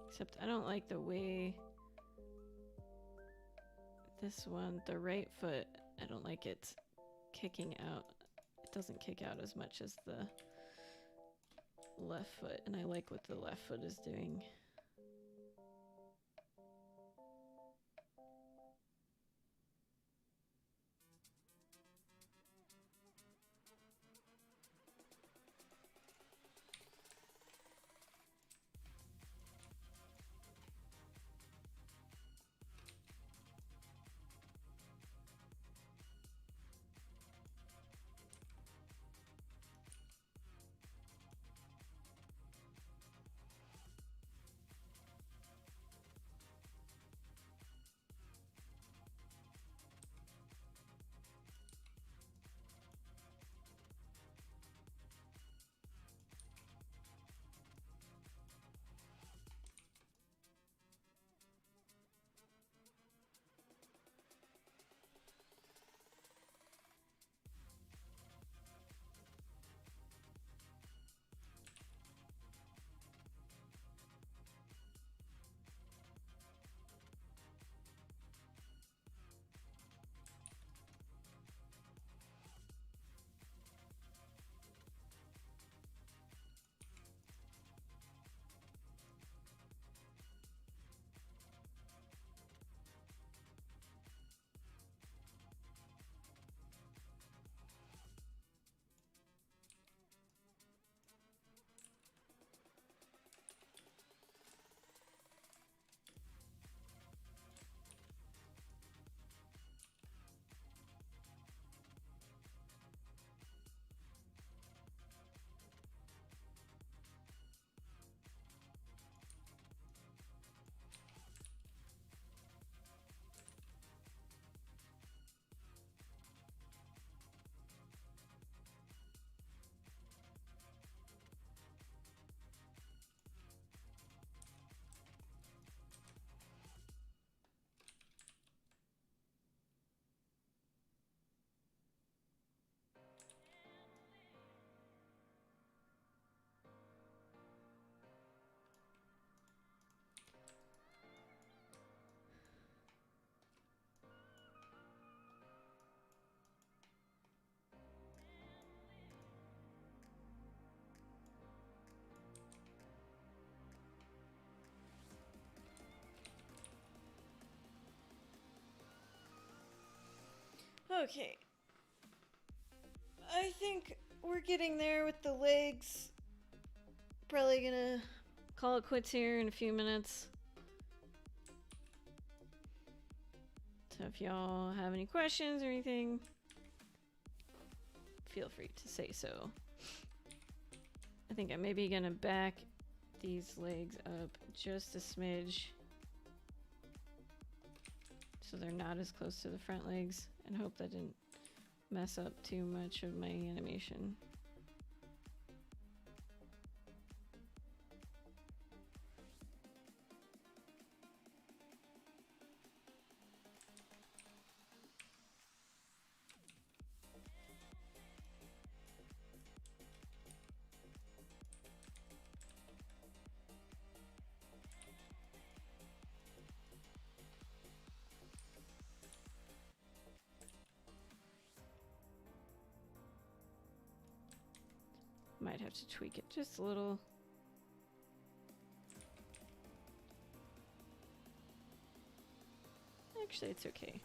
A: Except I don't like the way this one, the right foot, I don't like it kicking out. It doesn't kick out as much as the left foot, and I like what the left foot is doing. Okay. I think we're getting there with the legs. Probably gonna call it quits here in a few minutes. So if y'all have any questions or anything, feel free to say so. I think I'm maybe gonna back these legs up just a smidge so they're not as close to the front legs, and hope that didn't mess up too much of my animation. Might have to tweak it just a little. Actually, it's okay.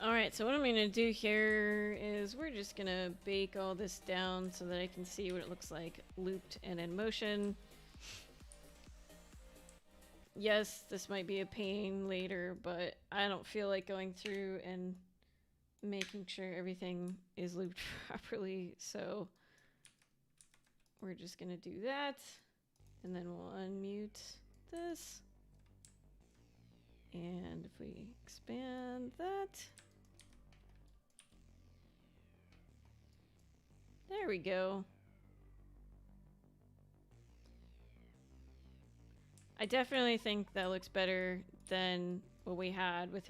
A: Alright, so what I'm gonna do here is we're just gonna bake all this down so that I can see what it looks like looped and in motion. Yes, this might be a pain later, but I don't feel like going through and making sure everything is looped properly, so we're just gonna do that, and then we'll unmute this, and if we expand that, there we go. I definitely think that looks better than what we had with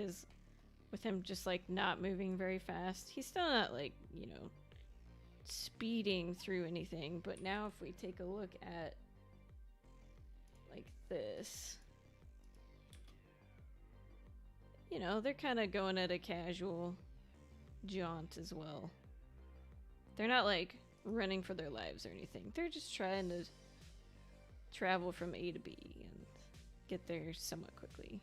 A: him just like not moving very fast. He's still not like, you know, speeding through anything, but now if we take a look at like this, you know, they're kind of going at a casual jaunt as well. They're not like running for their lives or anything. They're just trying to travel from A to B and get there somewhat quickly.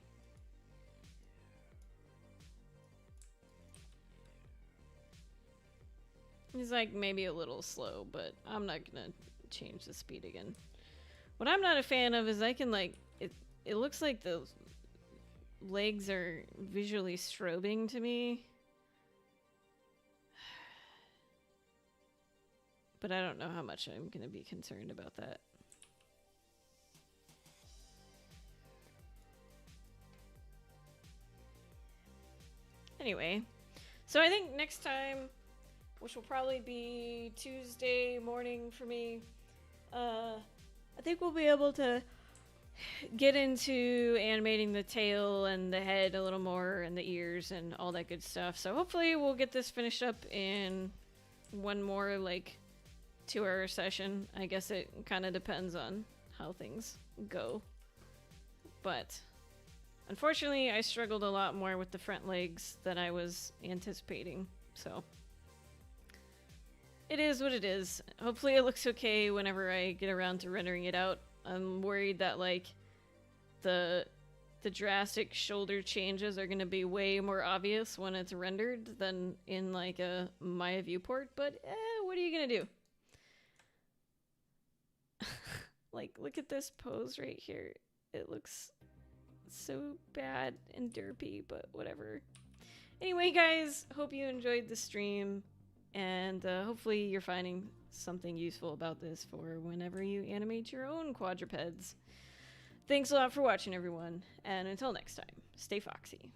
A: He's like maybe a little slow, but I'm not gonna change the speed again. What I'm not a fan of is I can like, it looks like the legs are visually strobing to me. But I don't know how much I'm gonna be concerned about that. Anyway, so I think next time, which will probably be Tuesday morning for me, I think we'll be able to get into animating the tail and the head a little more and the ears and all that good stuff. So hopefully we'll get this finished up in one more like 2-hour session. I guess it kind of depends on how things go. But unfortunately, I struggled a lot more with the front legs than I was anticipating. So it is what it is. Hopefully it looks okay whenever I get around to rendering it out. I'm worried that like the drastic shoulder changes are going to be way more obvious when it's rendered than in like a Maya viewport, but what are you going to do? Like, look at this pose right here. It looks so bad and derpy, but whatever. Anyway, guys, hope you enjoyed the stream, and hopefully you're finding something useful about this for whenever you animate your own quadrupeds. Thanks a lot for watching, everyone, and until next time, stay foxy.